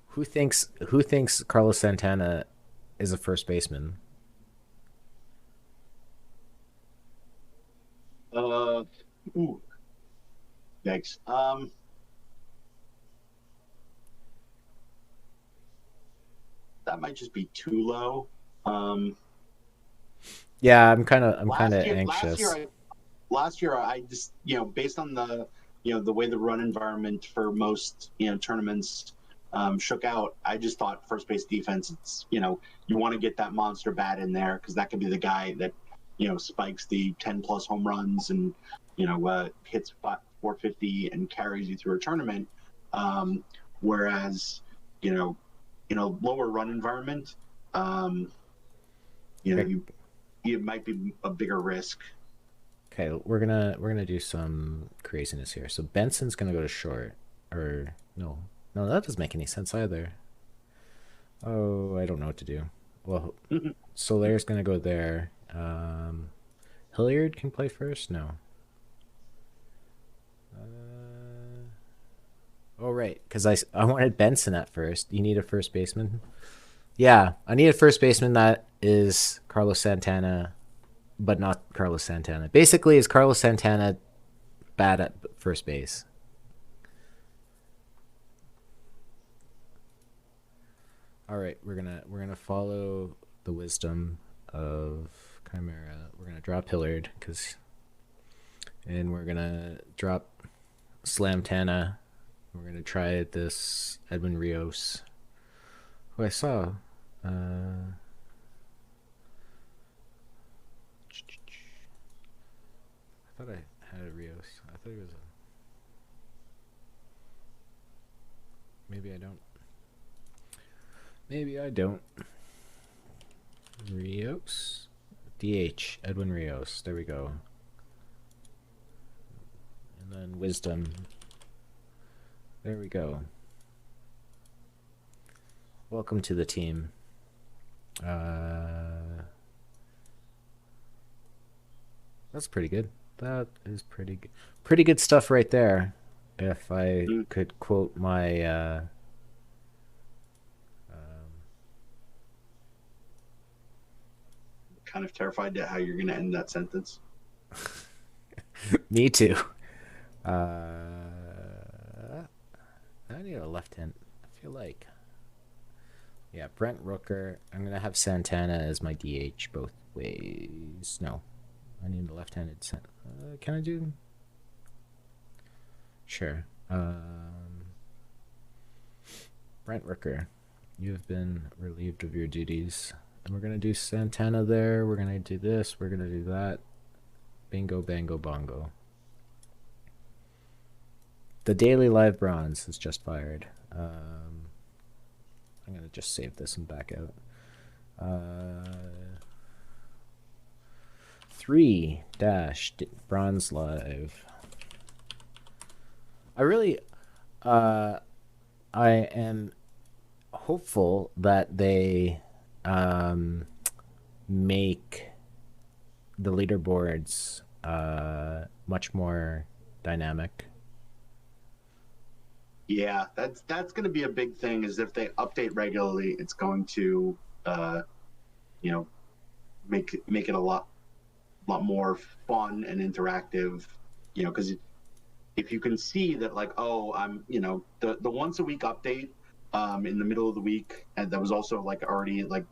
Who thinks Carlos Santana is a first baseman? Uh, ooh, yikes. That might just be too low. Um, Yeah, I'm kind of last year, last year, anxious. I last year I just based on the the way the run environment for most tournaments shook out. I just thought first base defense. It's you want to get that monster bat in there because that could be the guy that spikes the 10+ home runs and hits 450 and carries you through a tournament. Whereas you know in a lower run environment, um, Okay, you it might be a bigger risk. okay, we're gonna do some craziness here. So Benson's gonna go to short, or no, no, that doesn't make any sense either. Oh, I don't know what to do. Well, Solaire's gonna go there. Hilliard can play first. No. Oh right, because I wanted Benson at first. You need a first baseman. Yeah, I need a first baseman that is Carlos Santana, but not Carlos Santana. Basically, is Carlos Santana bad at first base? All right, we're gonna follow the wisdom of Chimera. We're gonna drop Hillard and we're gonna drop Slamtana. We're gonna try this Edwin Rios, who I saw. Uh, I thought I had a Rios. I thought he was a. Maybe I don't. Maybe I don't. Rios? DH. Edwin Rios. There we go. And then Wisdom. There we go. Welcome to the team. That's pretty good. That is pretty good. Pretty good stuff right there. If I could quote my Kind of terrified at how you're going to end that sentence. me too. I need a left hand. I feel like. Yeah, Brent Rooker. I'm gonna have Santana as my DH both ways. No, I need a left-handed. Can I do? Sure. Brent Rooker, you have been relieved of your duties, and we're gonna do Santana there. We're gonna do this. We're gonna do that. Bingo, bango, bongo. The Daily Live Bronze has just fired. I'm gonna just save this and back out. 3 dash Bronze Live. I really, I am hopeful that they make the leaderboards much more dynamic. Yeah, that's going to be a big thing. Is if they update regularly, it's going to, you know, make it a lot more fun and interactive. Because if you can see that, like, oh, I'm, the once a week update, in the middle of the week, and that was also like already like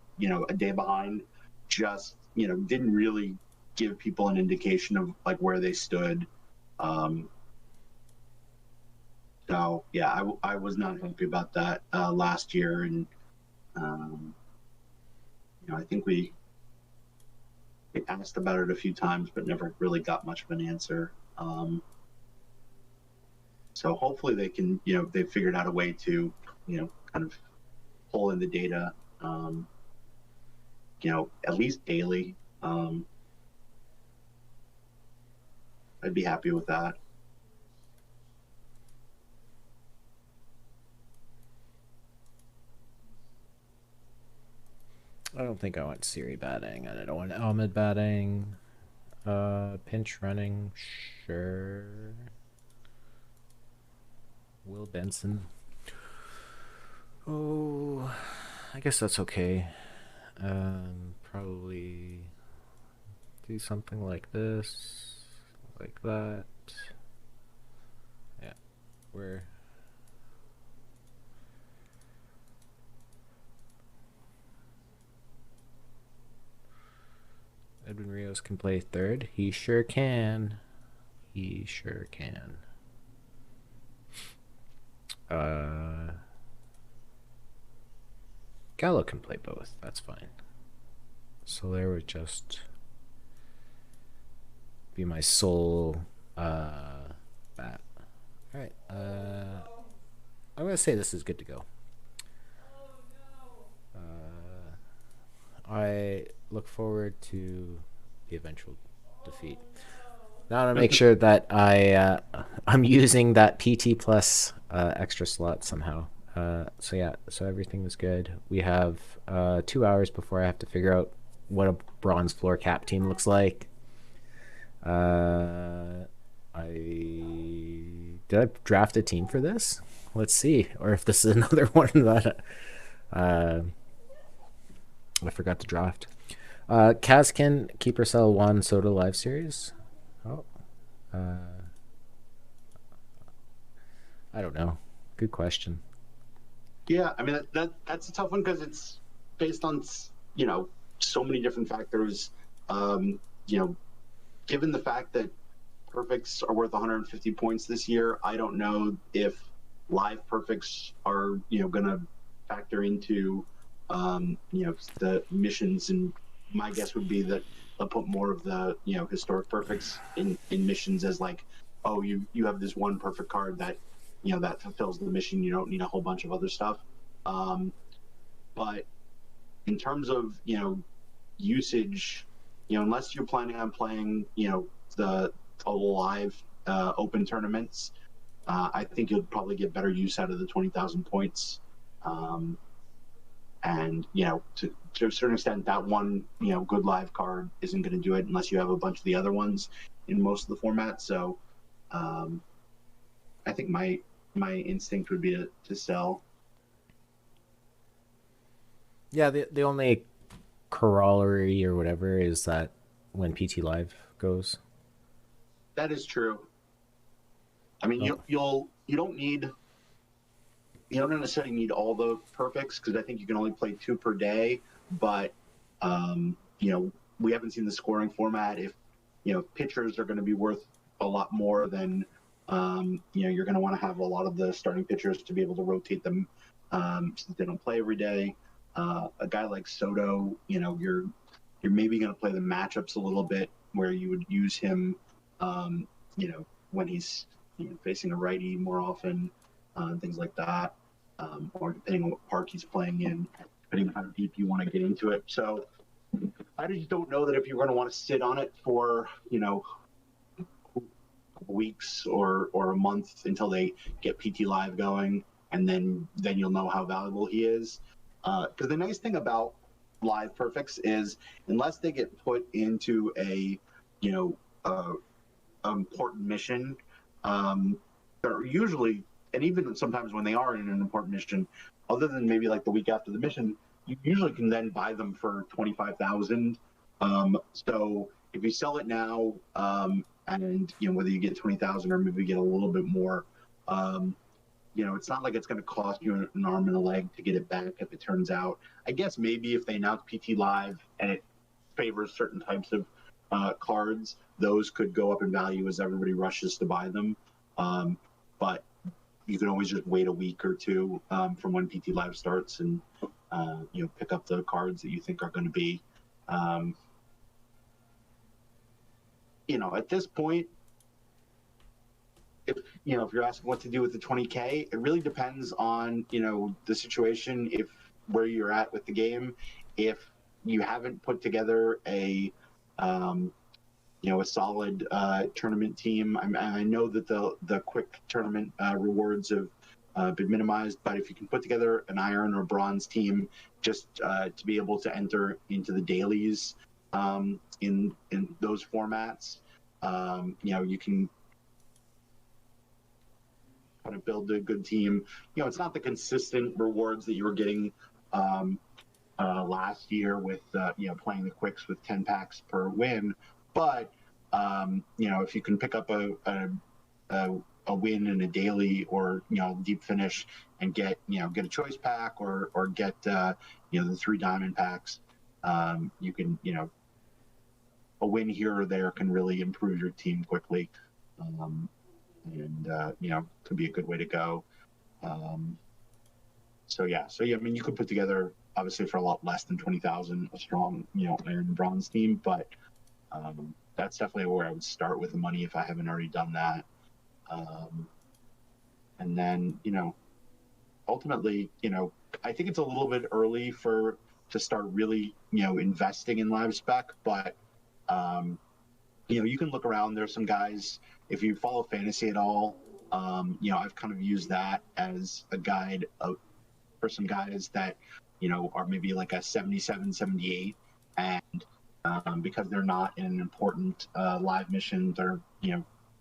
a day behind, just didn't really give people an indication of like where they stood. Um, So yeah, I was not happy about that last year, and um, I think we asked about it a few times, but never really got much of an answer. So hopefully they can, they've figured out a way to, kind of pull in the data, at least daily. Um, I'd be happy with that. I don't think I want Siri batting, and I don't want Ahmed batting. Pinch running, sure. Will Benson. Oh, I guess that's okay. Probably do something like this, like that. Yeah, where Edwin Rios can play third. He sure can. He sure can. Uh, Gallo can play both. That's fine. So there would just be my sole bat. All right. I'm gonna say this is good to go. I look forward to the eventual defeat. Now I want to make sure that I'm using that PT plus extra slot somehow. So yeah, so everything is good. We have 2 hours before I have to figure out what a bronze floor cap team looks like. I did I draft a team for this? Let's see, or if this is another one that I forgot to draft. Kazkin, Keeper Cell 1 Soda Live Series. Oh. I don't know. Good question. Yeah, I mean that's a tough one because it's based on so many different factors. You know, given the fact that perfects are worth 150 points this year, I don't know if live perfects are going to factor into the missions. And my guess would be that they'll put more of the historic perfects in missions as like, oh, you have this one perfect card that that fulfills the mission. You don't need a whole bunch of other stuff. Um, but in terms of usage, unless you're planning on playing the live open tournaments, I think you'll probably get better use out of the 20,000 points. And to a certain extent, that one good live card isn't going to do it unless you have a bunch of the other ones in most of the formats. So I think my instinct would be to sell. Yeah, the only corollary or whatever is that when PT Live goes. That is true. I mean, Oh. you don't necessarily need all the perfects because I think you can only play two per day. But we haven't seen the scoring format. If pitchers are going to be worth a lot more than you're going to want to have a lot of the starting pitchers to be able to rotate them since they don't play every day. A guy like Soto, you're maybe going to play the matchups a little bit where you would use him, when he's facing a righty more often, things like that, or depending on what park he's playing in, depending on how deep you want to get into it. So I just don't know that if you're going to want to sit on it for weeks or a month until they get PT Live going, and then you'll know how valuable he is. Because the nice thing about live perfects is unless they get put into a uh, important mission, they're usually, and even sometimes when they are in an important mission, other than maybe like the week after the mission, you usually can then buy them for 25,000. So if you sell it now, and whether you get 20,000 or maybe get a little bit more, it's not like it's going to cost you an arm and a leg to get it back if it turns out. I guess maybe if they announce PT Live and it favors certain types of cards, those could go up in value as everybody rushes to buy them. But you can always just wait a week or two from when PT Live starts and pick up the cards that you think are going to be. At this point, if you're asking what to do with the 20K, it really depends on the situation, if where you're at with the game. If you haven't put together a a solid tournament team. I know that the quick tournament rewards have been minimized, but if you can put together an iron or bronze team just to be able to enter into the dailies in those formats, you can kind of build a good team. It's not the consistent rewards that you were getting last year with playing the quicks with 10 packs per win, but if you can pick up a win in a daily or deep finish and get a choice pack or get the 3 diamond packs, you can a win here or there can really improve your team quickly, and could be a good way to go. I mean, you could put together obviously for a lot less than 20,000 a strong iron and bronze team, but that's definitely where I would start with the money if I haven't already done that. And then ultimately, I think it's a little bit early to start really investing in live spec, but you can look around. There's some guys, if you follow fantasy at all, I've kind of used that as a guide for some guys that are maybe like a 77, 78, and because they're not in an important live mission, they're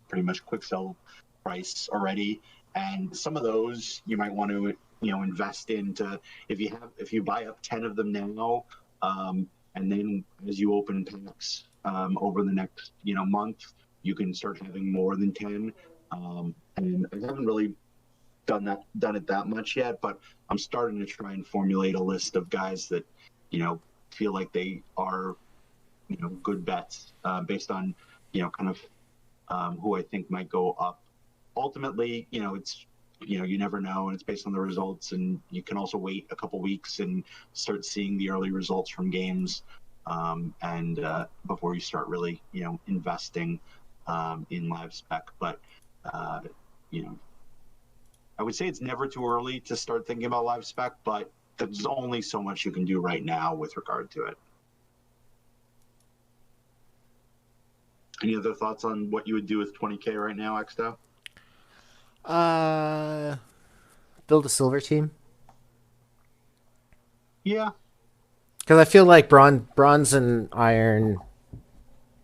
pretty much quick sell price already, and some of those you might want to invest into. If you buy up 10 of them now, and then as you open packs over the next month, you can start having more than 10. And I haven't really done it that much yet, but I'm starting to try and formulate a list of guys that feel like they are good bets based on kind of who I think might go up. Ultimately, it's you never know, and it's based on the results, and you can also wait a couple weeks and start seeing the early results from games, and before you start really investing in live spec. But I would say it's never too early to start thinking about live spec, but there's only so much you can do right now with regard to it. Any other thoughts on what you would do with 20K right now, Xdo? Uh, Build a silver team. Yeah, Because I feel like bronze and iron,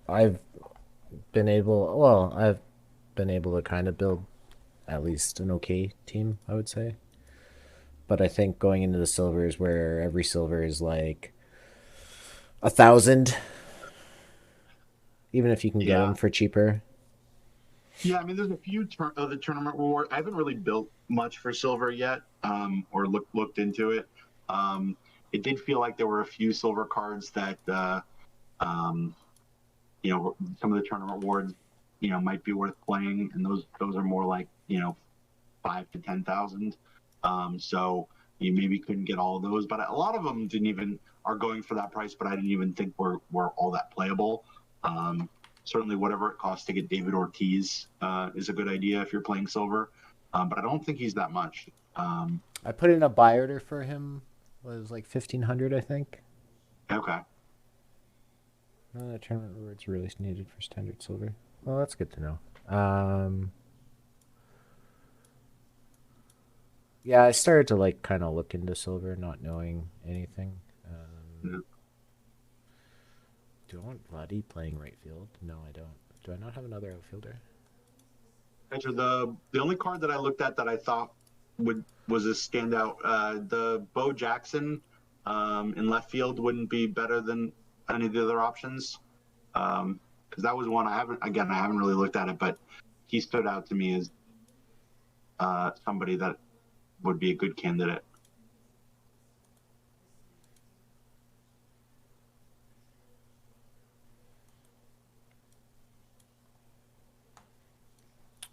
I've I've been able to kind of build at least an okay team, I would say. But I think going into the silvers, where every silver is like 1,000, even if you can get yeah, them for cheaper. yeah. I mean, there's a few of the tournament reward. I haven't really built much for silver yet, or looked into it. Um, it did feel like there were a few silver cards that um, some of the tournament rewards might be worth playing, and those are more like 5 to 10,000. So you maybe couldn't get all of those, but a lot of them didn't even are going for that price. But I didn't even think were all that playable. Certainly, whatever it costs to get David Ortiz is a good idea if you're playing silver. But I don't think he's that much. Um, I put in a buy order for him. It was like 1,500, I think. okay. Tournament rewards release needed for standard silver. Well, that's good to know. Yeah, I started to like kind of look into silver, not knowing anything. Yeah. Do I want Vladdy playing right field? No, I don't. Do I not have another outfielder? Actually, the only card that I looked at that I thought was a standout, the Bo Jackson in left field wouldn't be better than any of the other options. Because that was one I haven't really looked at it, but he stood out to me as somebody that would be a good candidate.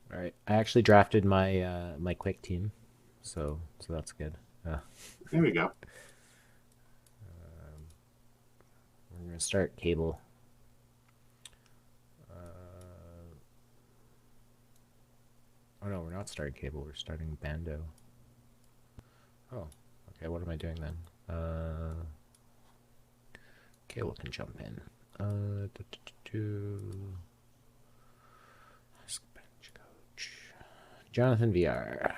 All right, I actually drafted my my quick team, so that's good. There we go. We're gonna start Cable. Oh no, we're not starting Cable. We're starting Bando. Oh, okay. What am I doing then? Cable can jump in. Ask bench coach. Jonathan VR.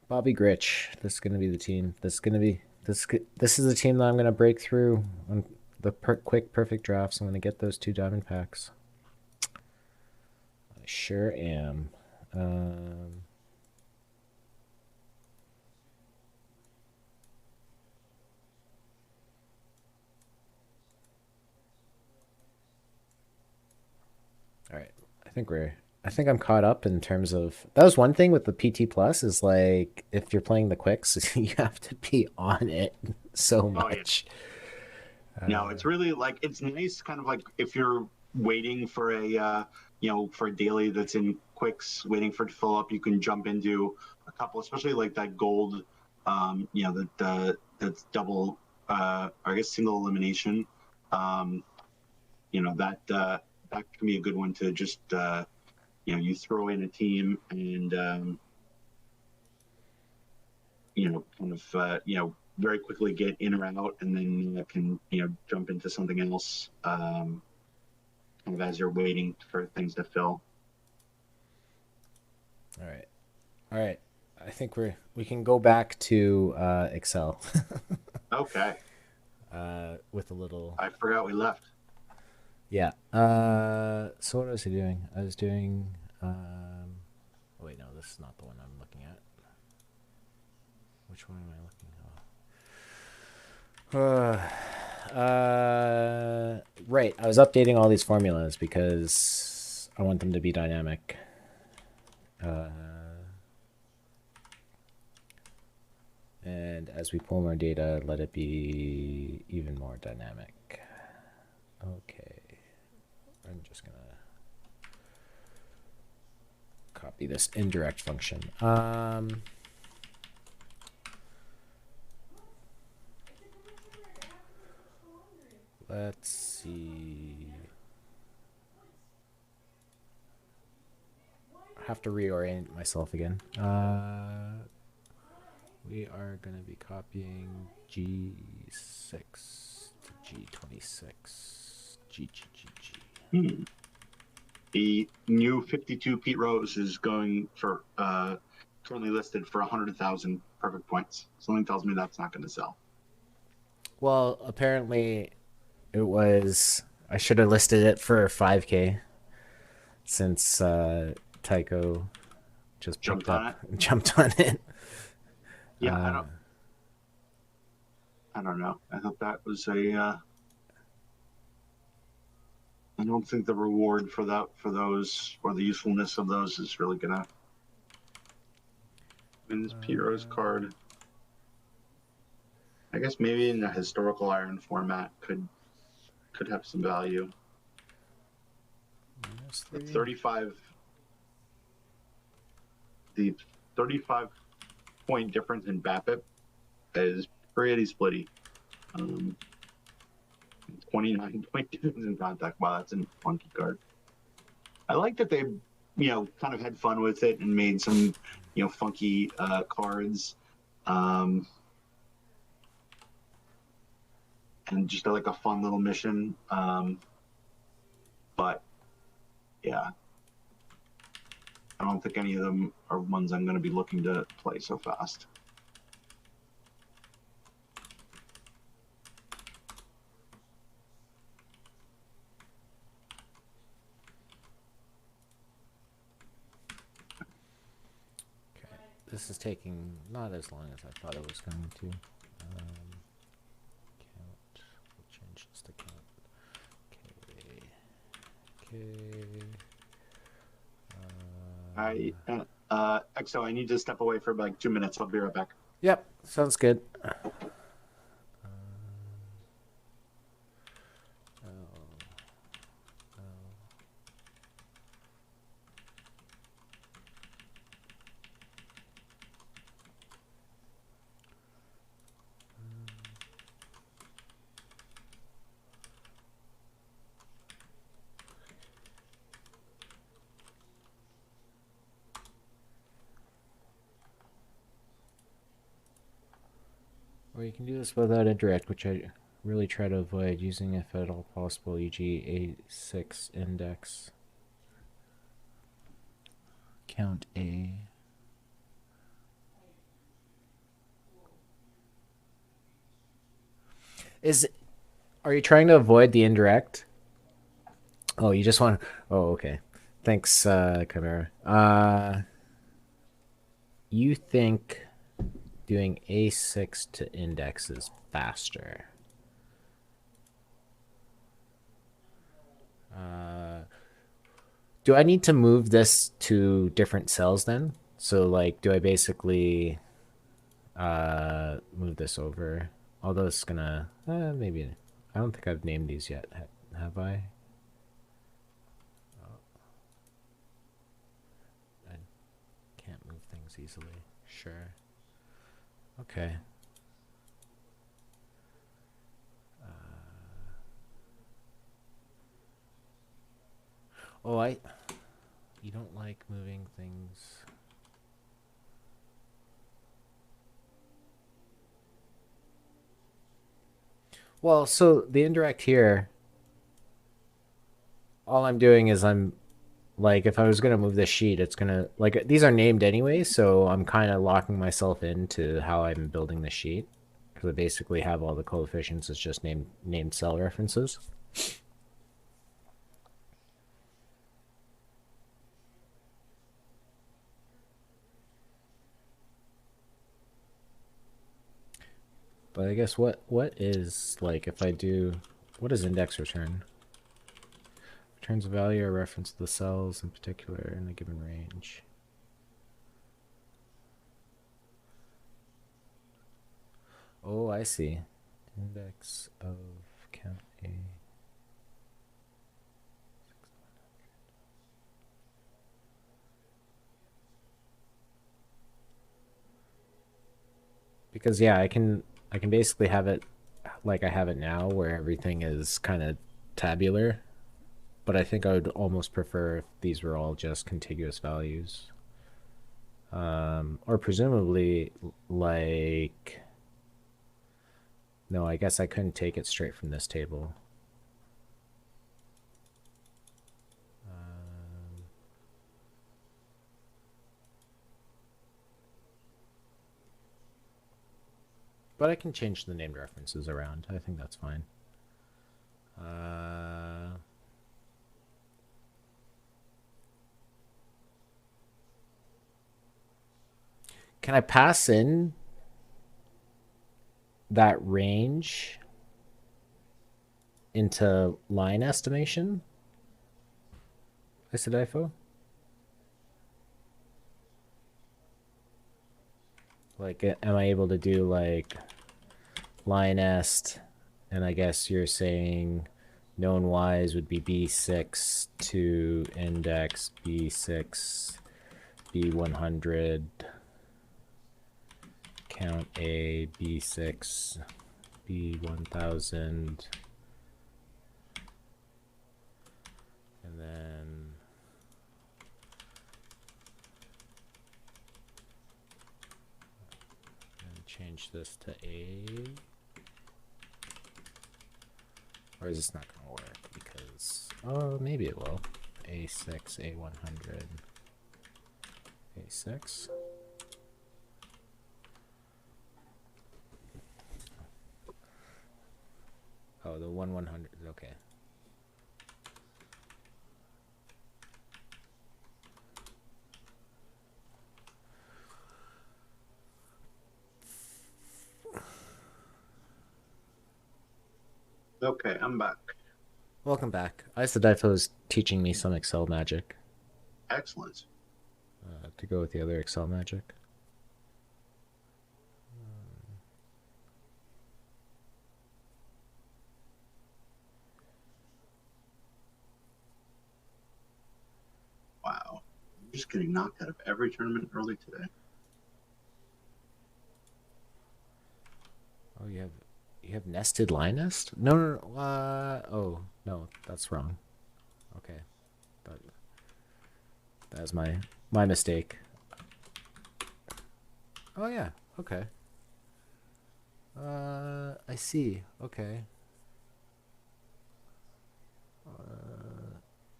Bobby Grich. This is gonna be the team. This is gonna be this. This is the team that I'm gonna break through on the quick perfect drafts. I'm gonna get those 2 diamond packs. I sure am. All right. I think I'm caught up in terms of that was one thing with the PT Plus is like if you're playing the quicks, you have to be on it so Oh yeah. much. No, it's really like it's nice, kind of like if you're waiting for a for a daily that's in quicks, waiting for it to fill up, you can jump into a couple, especially like that gold, that's double, I guess single elimination. Um, that can be a good one to just you throw in a team and kind of very quickly get in or out, and then can jump into something else. Kind of as you're waiting for things to fill. All right. All right. I think we can go back to Excel Okay. with a little. I forgot we left. Yeah. So what was I doing? I was doing. Oh wait, no, this is not the one I'm looking at. Which one am I looking at? Right. I was updating all these formulas because I want them to be dynamic. And as we pull more data, let it be even more dynamic. Okay. I'm just going to copy this indirect function. Let's see. I have to reorient myself again. We are going to be copying G6 to G26. The new 52 Pete Rose is going for currently listed for 100,000 perfect points. Something tells me that's not going to sell. Well, apparently it was. I should have listed it for 5K since Tycho just Jumped picked on up it. and jumped on it. Yeah, I don't know. I thought that was a. I don't think the reward for those, or the usefulness of those is really gonna. Wins Pete Rose card. I guess maybe in a historical iron format could have some value. The 35 point difference in BAPIP is pretty splitty. 29 point difference in contact. Wow, that's a funky card. I like that they, kind of had fun with it and made some, funky cards. And just like a fun little mission. But yeah, I don't think any of them are ones I'm going to be looking to play so fast. Okay, this is taking not as long as I thought it was going to. Count. We'll change this to count. Okay. Exo, I need to step away for like 2 minutes. I'll be right back. Yep, sounds good. Or you can do this without indirect, which I really try to avoid using if at all possible, e.g. A6 index. Count A. Are you trying to avoid the indirect? Oh, you just want. Oh, okay. Thanks, Chimera. You think doing A6 to index is faster? Do I need to move this to different cells then? So like, do I basically move this over? Although it's gonna maybe I don't think I've named these yet. Have I? I can't move things easily. Sure. Okay. Oh, I. You don't like moving things. Well, so the indirect here, all I'm doing is I'm like, if I was gonna move this sheet, it's gonna like these are named anyway, so I'm kind of locking myself into how I'm building the sheet because I basically have all the coefficients. It's just named cell references. But I guess what is like if I do what does index return? Returns a value or reference to the cells in particular in a given range. Oh, I see. Index of count A. Because yeah, I can basically have it like I have it now where everything is kind of tabular, but I think I would almost prefer if these were all just contiguous values. Or presumably like no, I guess I couldn't take it straight from this table. But I can change the named references around. I think that's fine. Can I pass in that range into line estimation? ISODIFO? Like, am I able to do like line est? And I guess you're saying known y's would be B6 to index B6, B100, count A, B6, B1000, and then change this to A. Or is this not going to work? Because, oh, maybe it will. A6, A100, A6. Oh, the 1/100, okay. Okay, I'm back. Welcome back. ISODIFO is teaching me some Excel magic. Excellent. To go with the other Excel magic. Wow. I'm just getting knocked out of every tournament early today. Oh, you have nested line nest? No, no, no. Oh, no, that's wrong. Okay, but that's my mistake. Oh yeah, okay. I see. Okay.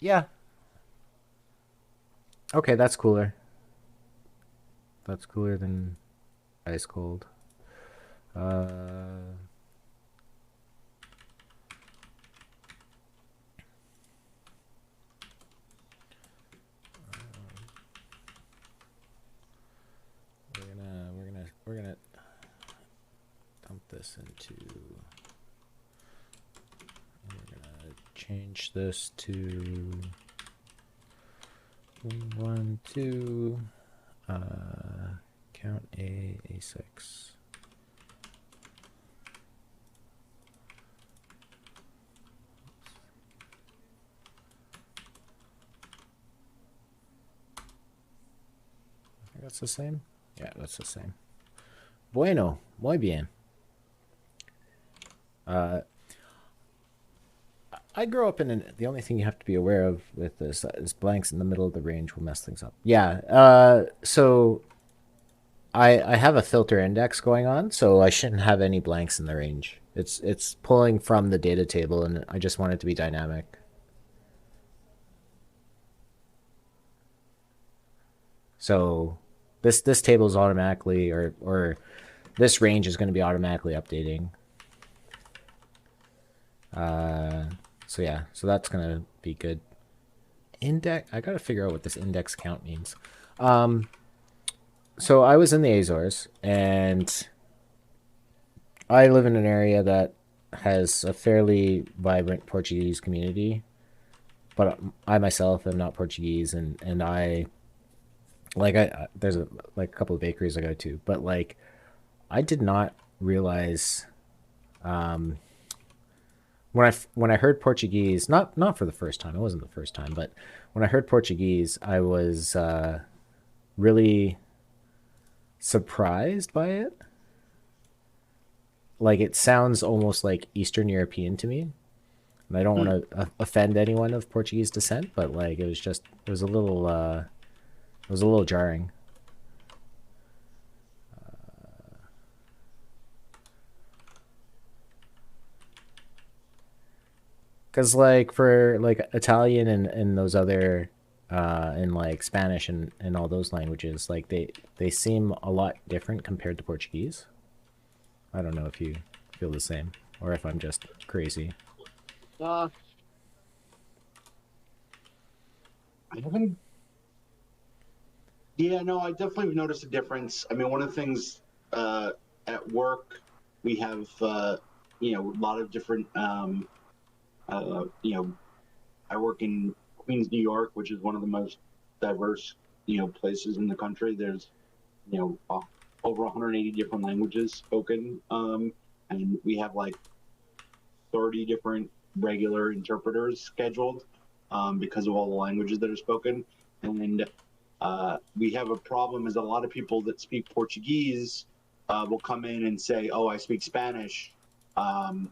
Yeah. Okay, that's cooler. That's cooler than ice cold. Uh, we're gonna dump this into. We're gonna change this to 1, 2. Count A6. I think that's the same. Yeah, that's the same. Bueno, muy bien. I grew up in the only thing you have to be aware of with this is blanks in the middle of the range will mess things up. Yeah. So I have a filter index going on, so I shouldn't have any blanks in the range. It's pulling from the data table, and I just want it to be dynamic. So this table is automatically or this range is going to be automatically updating. So yeah, so that's gonna be good. Index. I gotta figure out what this index count means. So I was in the Azores, and I live in an area that has a fairly vibrant Portuguese community. But I myself am not Portuguese, and I like I there's like a couple of bakeries I go to, but like I did not realize when I heard Portuguese, not for the first time, it wasn't the first time, but when I heard Portuguese, I was really surprised by it. Like it sounds almost like Eastern European to me, and I don't want Hmm. to offend anyone of Portuguese descent, but like it was a little it was a little jarring. Because like for like Italian and those other and like Spanish and all those languages, like they seem a lot different compared to Portuguese. I don't know if you feel the same or if I'm just crazy. Uh, I haven't. Yeah, no, I definitely have noticed a difference. I mean, one of the things at work we have, a lot of different. I work in Queens, New York, which is one of the most diverse, places in the country. There's, you know, uh, over 180 different languages spoken, and we have like 30 different regular interpreters scheduled because of all the languages that are spoken. And we have a problem is a lot of people that speak Portuguese will come in and say, "Oh, I speak Spanish," um,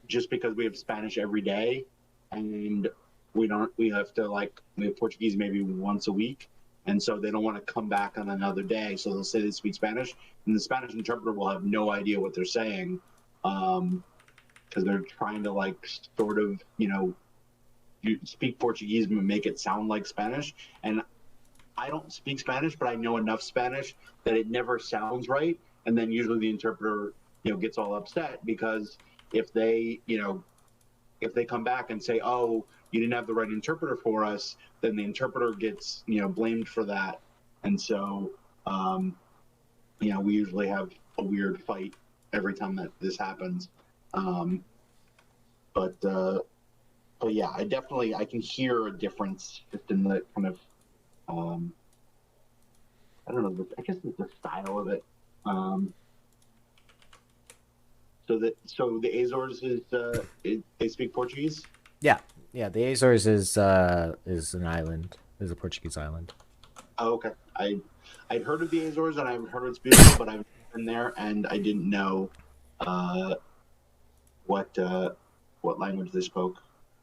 just because we have Spanish every day, and we don't. We have to like we have Portuguese maybe once a week, and so they don't want to come back on another day. So they'll say they speak Spanish, and the Spanish interpreter will have no idea what they're saying. Because they're trying to like sort of you speak Portuguese and make it sound like Spanish. And I don't speak Spanish, but I know enough Spanish that it never sounds right. And then usually the interpreter gets all upset because if they if they come back and say, oh, you didn't have the right interpreter for us, then the interpreter gets blamed for that. And so we usually have a weird fight every time that this happens. Um, but yeah, I can hear a difference just in the kind of um, I don't know, I guess it's the style of it. Um, so the Azores they speak Portuguese. Yeah, yeah. The Azores is an island, is a Portuguese island. Oh, okay. I'd heard of the Azores and I've heard it's beautiful, but I've been there and I didn't know uh, what what language they spoke.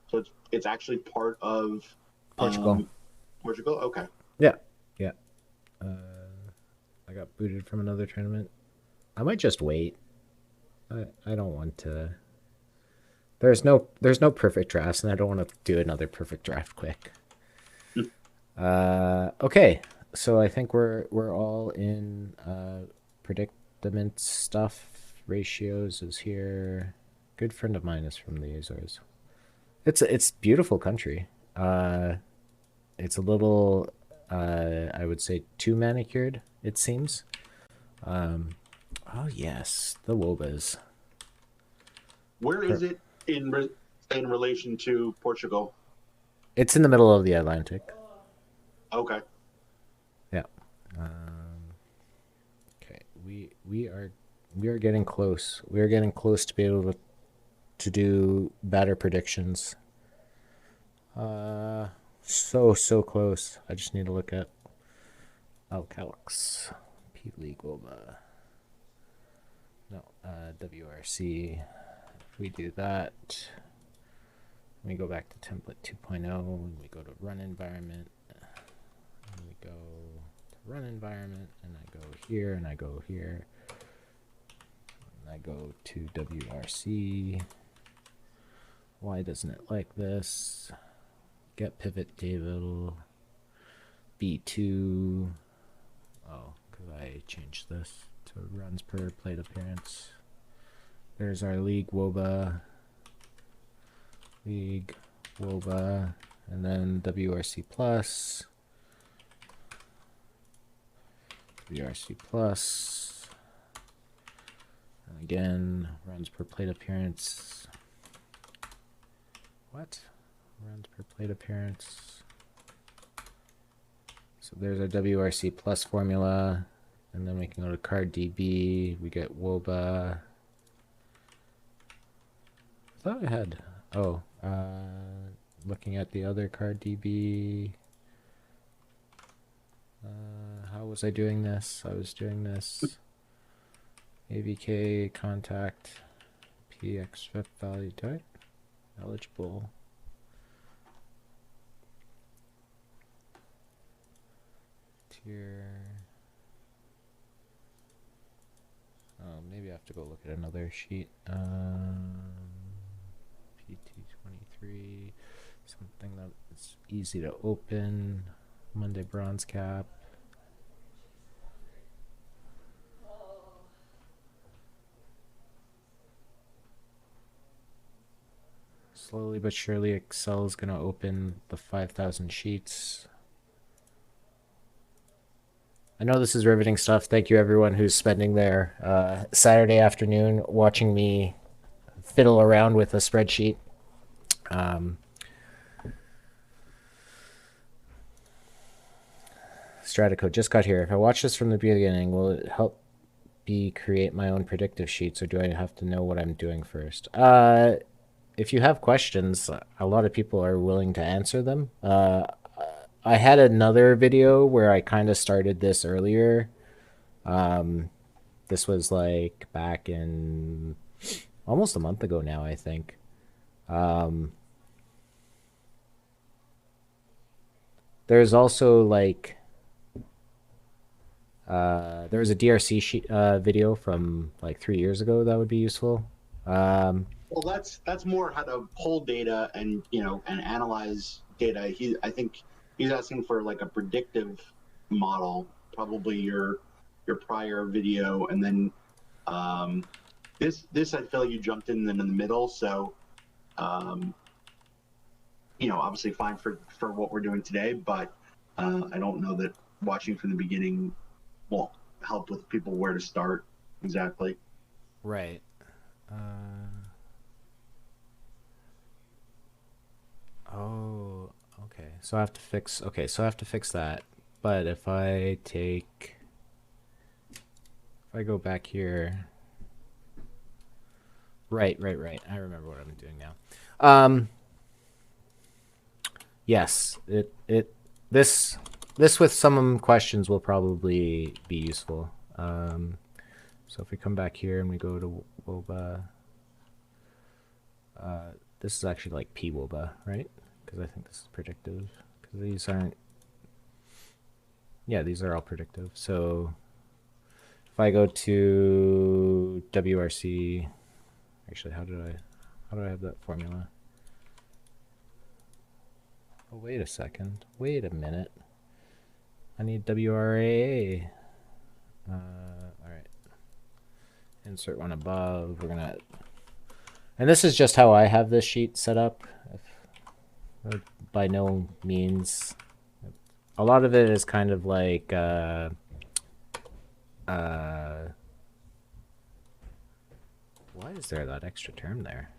So it's actually part of Portugal. um, Portugal. Okay. Yeah, yeah. Uh, I got booted from another tournament. I might just wait. I don't want to. There's no perfect drafts, and I don't want to do another perfect draft quick. Okay, so I think we're all in predicament stuff. Ratios is here. Good friend of mine is from the Azores. It's beautiful country. It's a little I would say too manicured, it seems. Oh yes, the Wobas. Where is it in relation to Portugal? It's in the middle of the Atlantic. Okay. Yeah. Um, okay. We are getting close. We are getting close to be able to do better predictions. Uh, so close. I just need to look at Calyx, P League Woba. No, WRC. If we do that, we go back to template 2.0, and we go to run environment, and we go to run environment, and I go here, and I go here, and I go to WRC. Why doesn't it like this? Get pivot table, B2. Oh, because I changed this to runs per plate appearance. There's our league Woba. League Woba. And then WRC plus. WRC plus. And again, runs per plate appearance. What? Runs per plate appearance. So there's our WRC plus formula. And then we can go to card DB. We get Woba. I thought I had. Oh, looking at the other card DB. How was I doing this? I was doing this. AVK contact PX value type eligible. Tier. Oh, maybe I have to go look at another sheet. PT23. Something that's easy to open. Monday bronze cap. Slowly but surely, Excel is going to open the 5,000 sheets. I know this is riveting stuff. Thank you, everyone who's spending their Saturday afternoon watching me fiddle around with a spreadsheet. Stratico just got here. If I watch this from the beginning, will it help me create my own predictive sheets, or do I have to know what I'm doing first? If you have questions, a lot of people are willing to answer them. I had another video where I kind of started this earlier. This was like back in almost a month ago now, I think. There's also like there was a DRC video from like 3 years ago that would be useful. Well, that's more how to pull data and and analyze data. I think he's asking for like a predictive model, probably your prior video, and then this I feel you jumped in the middle, so obviously fine for what we're doing today, but I don't know that watching from the beginning will help with people where to start exactly. Right. Oh, okay. So I have to fix. Okay, so I have to fix that. But if I go back here. Right. I remember what I'm doing now. Yes, this with some questions will probably be useful. So if we come back here and we go to WOBA, this is actually like PWOBA, right? Because I think this is predictive. Because these aren't. Yeah, these are all predictive. So if I go to WRC, Actually, how do I have that formula? Oh, wait a second. Wait a minute. I need WRAA. All right. Insert one above. We're gonna, and this is just how I have this sheet set up. By no means, a lot of it is kind of like why is there that extra term there?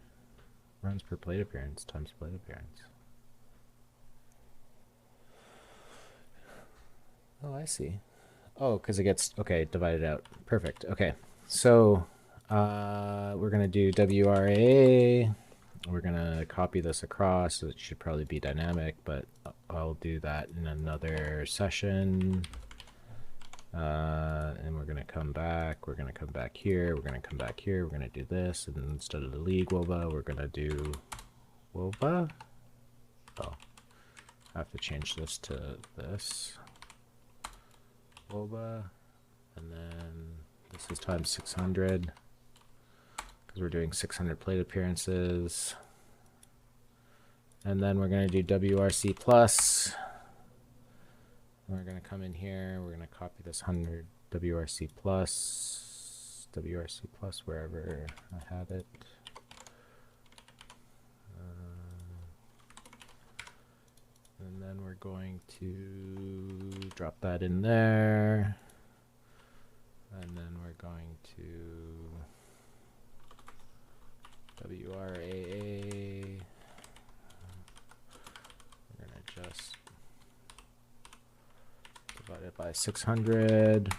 Runs per plate appearance times plate appearance. Oh, I see. Oh, because it gets, okay, divided out. Perfect. Okay. So we're going to do WRA. We're going to copy this across. It should probably be dynamic, but I'll do that in another session. And we're going to come back. We're going to come back here. We're going to come back here. We're going to do this. And instead of the league WOBA, we're going to do WOBA. Oh, I have to change this to this. WOBA. And then this is times 600. Because we're doing 600 plate appearances. And then we're going to do WRC plus. We're going to come in here. We're going to copy this 100 WRC plus, wherever I had it. And then we're going to drop that in there. And then we're going to WRAA. We're going to just divide it by 600.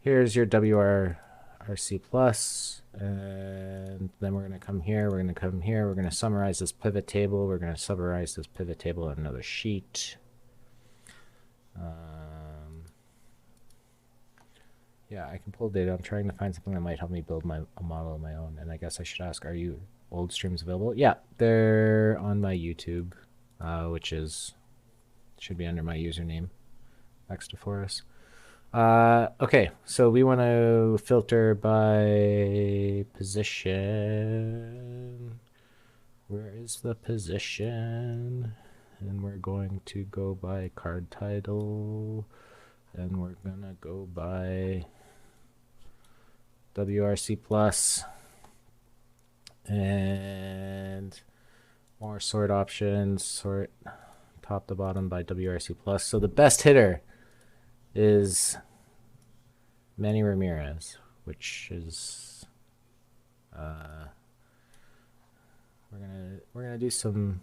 Here's your WRC plus, and then we're going to come here, we're going to come here, we're going to summarize this pivot table, we're going to summarize this pivot table on another sheet. Yeah, I can pull data. I'm trying to find something that might help me build a model of my own, and I guess I should ask, are you old streams available? Yeah, they're on my YouTube, which should be under my username next to Forest. Okay, so we want to filter by position. Where is the position? And we're going to go by card title. And we're going to go by WRC plus. And more sort options. Sort top to bottom by WRC plus. So the best hitter is Manny Ramirez, which is we're gonna do some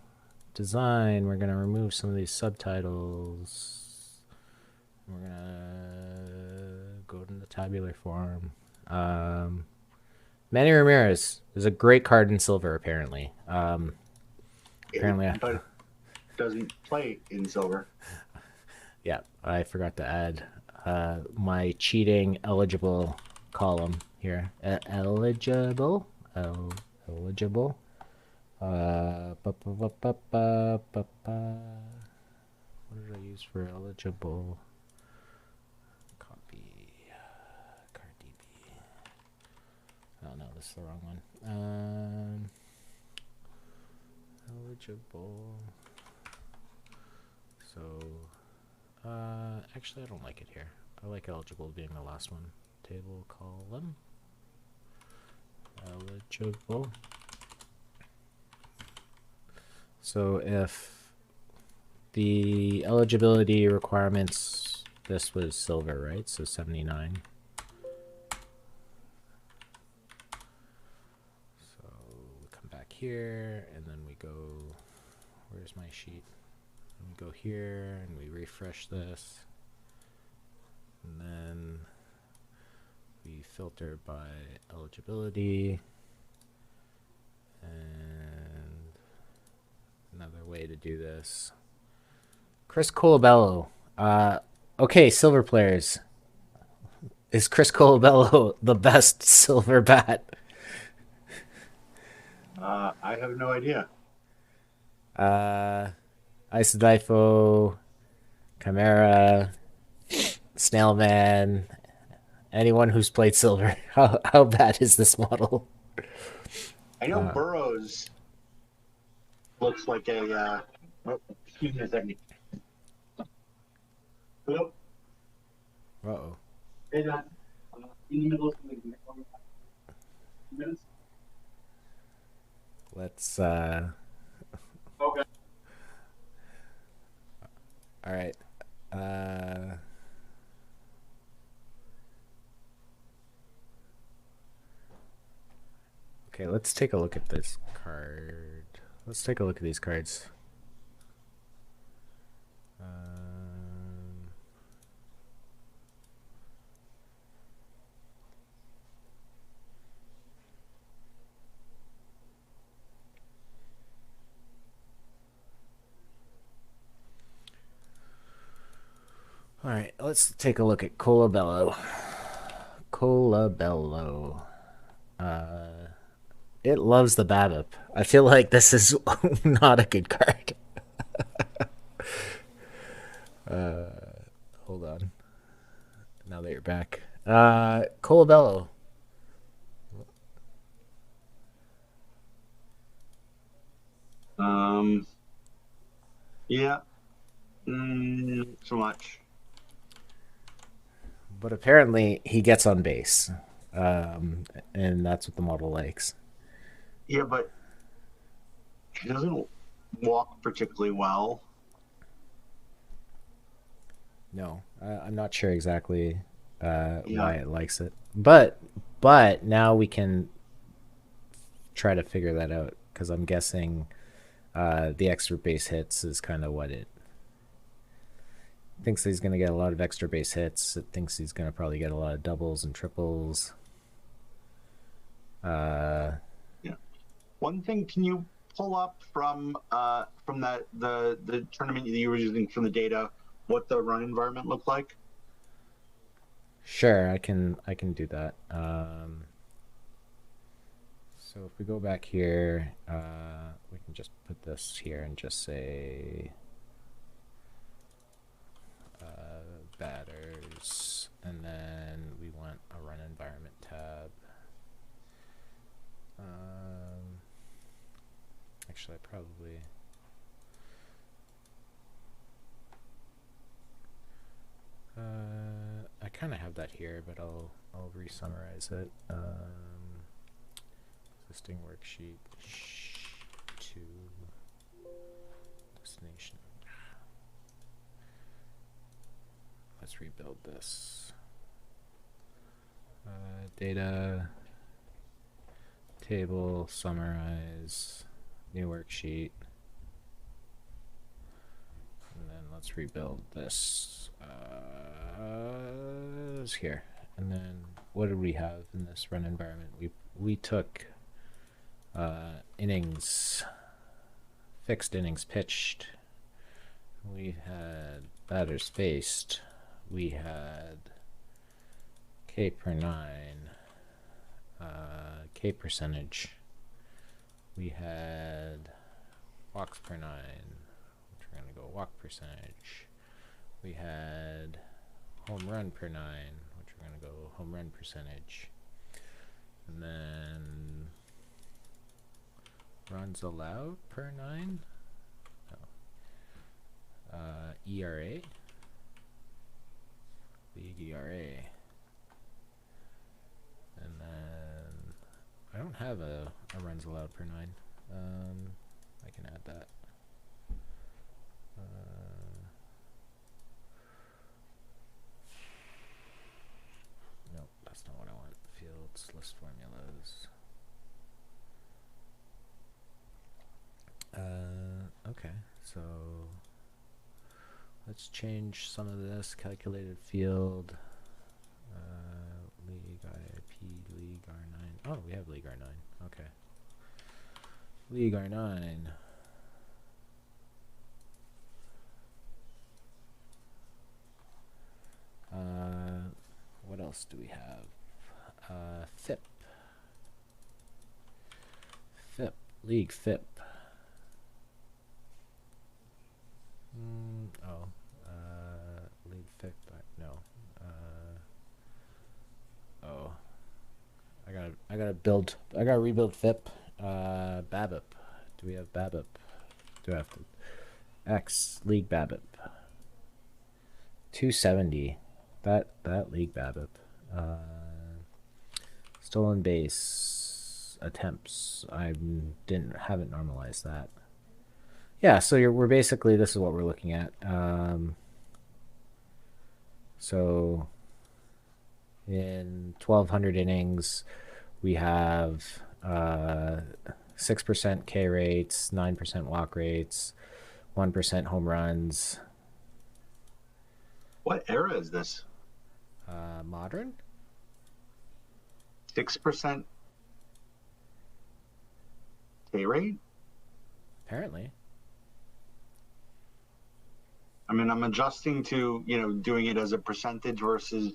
design. We're gonna remove some of these subtitles. We're gonna go to the tabular form. Manny Ramirez is a great card in silver, apparently. Apparently, but doesn't play in silver. Yeah, I forgot to add my cheating eligible column here. Eligible? Eligible. What did I use for eligible? Copy. Card DB. Oh no, this is the wrong one. Eligible. So... actually, I don't like it here. I like eligible being the last one. Table column. Eligible. So if the eligibility requirements, this was silver, right? So 79. So we come back here, and then we go, where's my sheet? We go here and we refresh this, and then we filter by eligibility. And another way to do this, Chris Colabello. Okay, silver players, is Chris Colabello the best silver bat? I have no idea. Isodifo, Chimera, Snailman, anyone who's played silver. How bad is this model? I know Uh, Burroughs looks like a. Oh, excuse me a second. Hello. uh-oh. Hey, John. In the middle of something. Can I call you back in 2 minutes? Let's, Okay. all right. Uh, okay, let's take a look at this card. Let's take a look at these cards. Um, all right, let's take a look at Colabello. Colabello. Uh, it loves the BABIP. I feel like this is not a good card. Hold on. Now that you're back. Colabello. Um. Yeah. So much. But apparently he gets on base. And that's what the model likes. Yeah, but he doesn't walk particularly well. No, I'm not sure exactly Yeah. why it likes it. But now we can try to figure that out because I'm guessing the extra base hits is kind of what it thinks he's going to get a lot of extra base hits. It thinks he's going to probably get a lot of doubles and triples. Yeah. One thing, can you pull up from that the tournament that you were using from the data what the run environment looked like? Sure, I can do that. So if we go back here, we can just put this here and just say batters, and then we want a run environment tab. Actually, I probably I kind of have that here, but I'll re-summarize it. Existing worksheet to destination. Let's rebuild this. Data table summarize new worksheet, and then let's rebuild this. Here, and then what did we have in this run environment? We took innings, fixed innings pitched. We had batters faced. We had K per nine, K percentage. We had walks per nine, which we're going to go walk percentage. We had home run per nine, which we're going to go home run percentage. And then runs allowed per nine. No. ERA. League ERA. And then I don't have a runs allowed per nine. I can add that. Nope, that's not what I want. Fields, list formulas. Okay, so let's change some of this. Calculated field. League IIP, League R9. Oh, we have League R9. Okay. League R9. What else do we have? FIP. FIP. League FIP. Oh. League FIP. No. Oh. I gotta rebuild FIP BABIP. Do we have BABIP? Do I have to? X League BABIP. 270. That League BABIP. Stolen base attempts. I haven't normalized that. Yeah, so we're basically, this is what we're looking at. So in 1,200 innings, we have 6% K rates, 9% walk rates, 1% home runs. What era is this? Modern? 6% K rate? Apparently. I mean, I'm adjusting to, doing it as a percentage versus,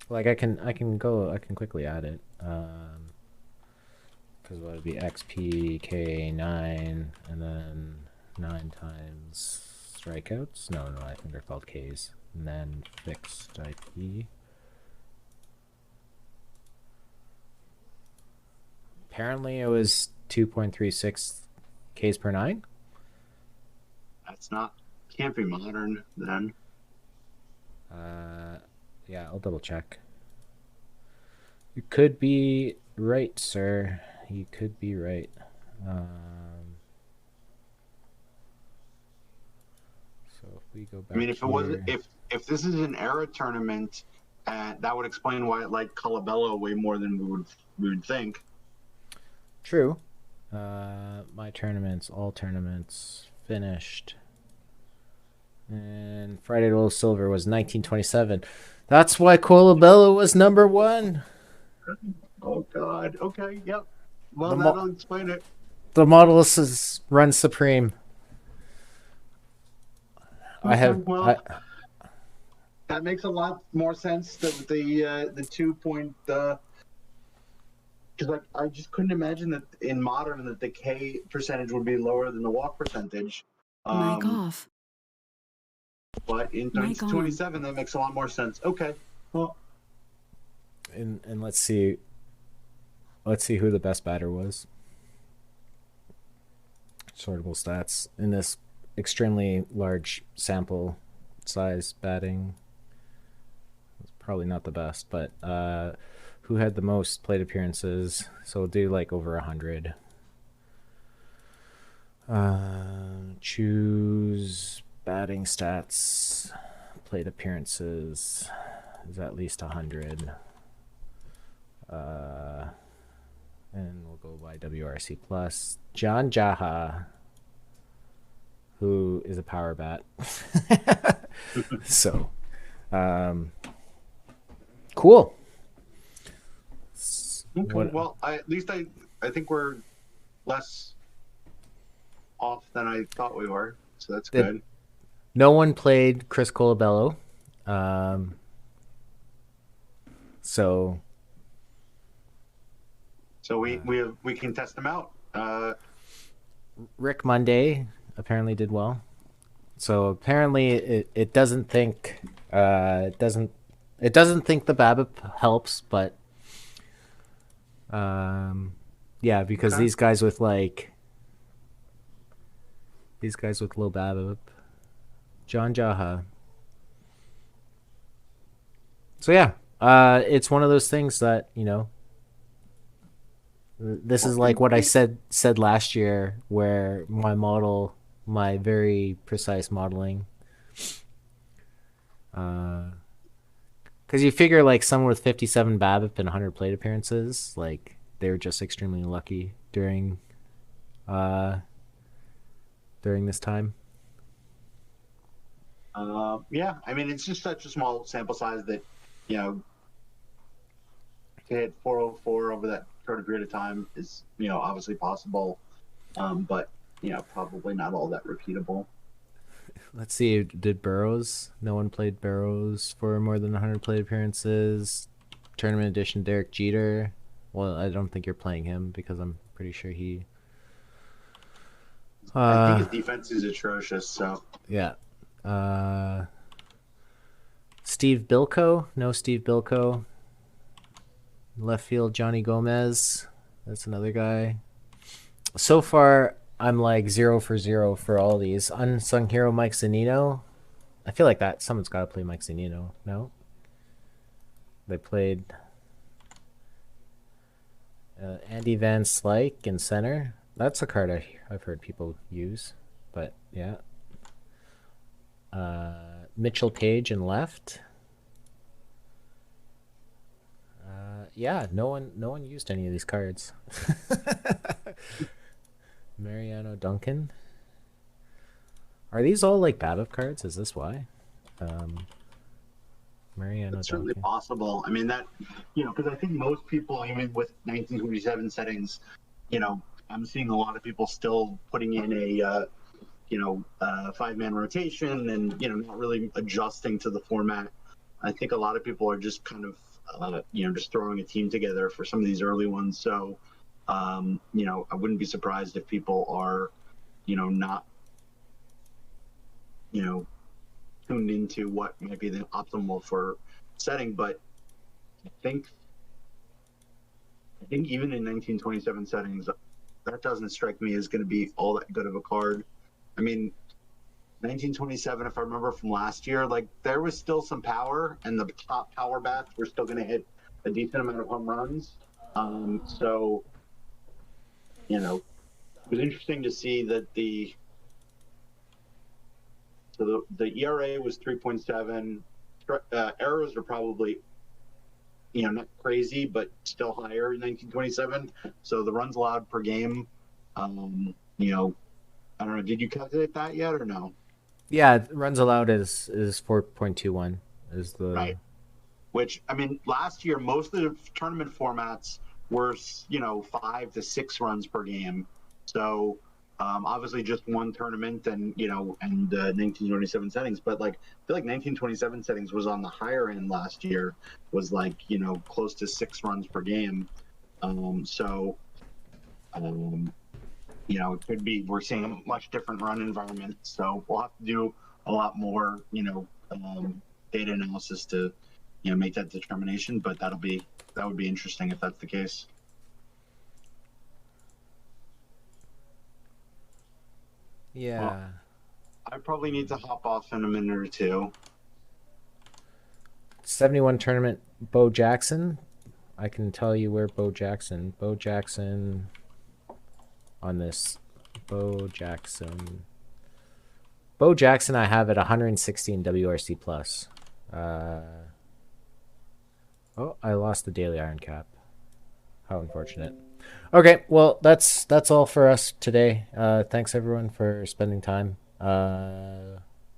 Like I can quickly add it. Because what would be XPK9 and then 9 times strikeouts? No, I think they're called Ks. And then fixed IP. Apparently it was 2.36 Ks per 9. Can't be modern then. Yeah, I'll double check. You could be right, sir. You could be right. So if we go back, I mean, if this is an era tournament, that would explain why it liked Colabello way more than we would think. True. My tournaments, all tournaments finished. And Friday Roll Silver was 1927. That's why Colabello was number 1. Oh God. Okay. Yep. Well, that'll explain it. The Nautilus is run supreme. Okay, that makes a lot more sense. The 2 point. Because I just couldn't imagine that in modern that the K percentage would be lower than the walk percentage. Mic off. But in 1927, that makes a lot more sense. Okay. Well. And let's see who the best batter was. Sortable stats in this extremely large sample size batting. It's probably not the best, but who had the most plate appearances? So we'll do like over 100. Choose batting stats. Plate appearances is at least 100. And we'll go by WRC plus. John Jaha, who is a power bat. So, cool. Okay. Well, at least I think we're less off than I thought we were, so that's good. No one played Chris Colabello, so we can test them out. Rick Monday apparently did well. So apparently it doesn't think the BABIP helps, but yeah, because these guys with low BABIP, John Jaha. So yeah, it's one of those things that, this is like what I said last year, where my very precise modeling, because you figure like someone with 57 BABIP and 100 plate appearances, like they were just extremely lucky during this time. Yeah, I mean, it's just such a small sample size that, to hit 404 over that short period of time is, obviously possible, but, probably not all that repeatable. Let's see, did Burrows? No one played Burrows for more than 100 plate appearances. Tournament edition, Derek Jeter. Well, I don't think you're playing him because I'm pretty sure he... I think his defense is atrocious, so... Yeah. Steve Bilko? No Steve Bilko. Left field, Johnny Gomez. That's another guy. So far, I'm like 0 for 0 for all these. Unsung Hero Mike Zanino. I feel like that someone's got to play Mike Zanino. No, they played Andy Van Slyke in center. That's a card I've heard people use, but yeah. Mitchell Page in left. Yeah, no one used any of these cards. Mariano Duncan. Are these all like BABIP cards? Is this why? Um, Mariano It's certainly Duncan. possible. I mean, that, because I think most people, even with 1927 settings, you know, I'm seeing a lot of people still putting in a, 5-man rotation and, not really adjusting to the format. I think a lot of people are just kind of, just throwing a team together for some of these early ones. So, I wouldn't be surprised if people are, not, you know, tuned into what might be the optimal for setting. But I think even in 1927 settings, that doesn't strike me as going to be all that good of a card. I mean, 1927, if I remember from last year, like there was still some power, and the top power bats were still going to hit a decent amount of home runs. So it was interesting to see that the ERA was 3.7. Errors are probably not crazy, but still higher in 1927. So the runs allowed per game, I don't know. Did you calculate that yet or no? Yeah, runs allowed is 4.21 is the Right. Which, I mean, last year most of the tournament formats were 5 to 6 runs per game. So obviously just one tournament and 1927 settings, but like I feel like 1927 settings was on the higher end last year, was like close to 6 runs per game. So um, it could be we're seeing a much different run environment. So we'll have to do a lot more, data analysis to, make that determination. But that would be interesting if that's the case. Well, yeah. I probably need to hop off in a minute or two. 71 tournament Bo Jackson. I can tell you where Bo Jackson on this. Bo Jackson. Bo Jackson I have at 116 WRC plus. Uh, oh, I lost the daily iron cap. How unfortunate. Okay, well that's all for us today. Thanks everyone for spending time.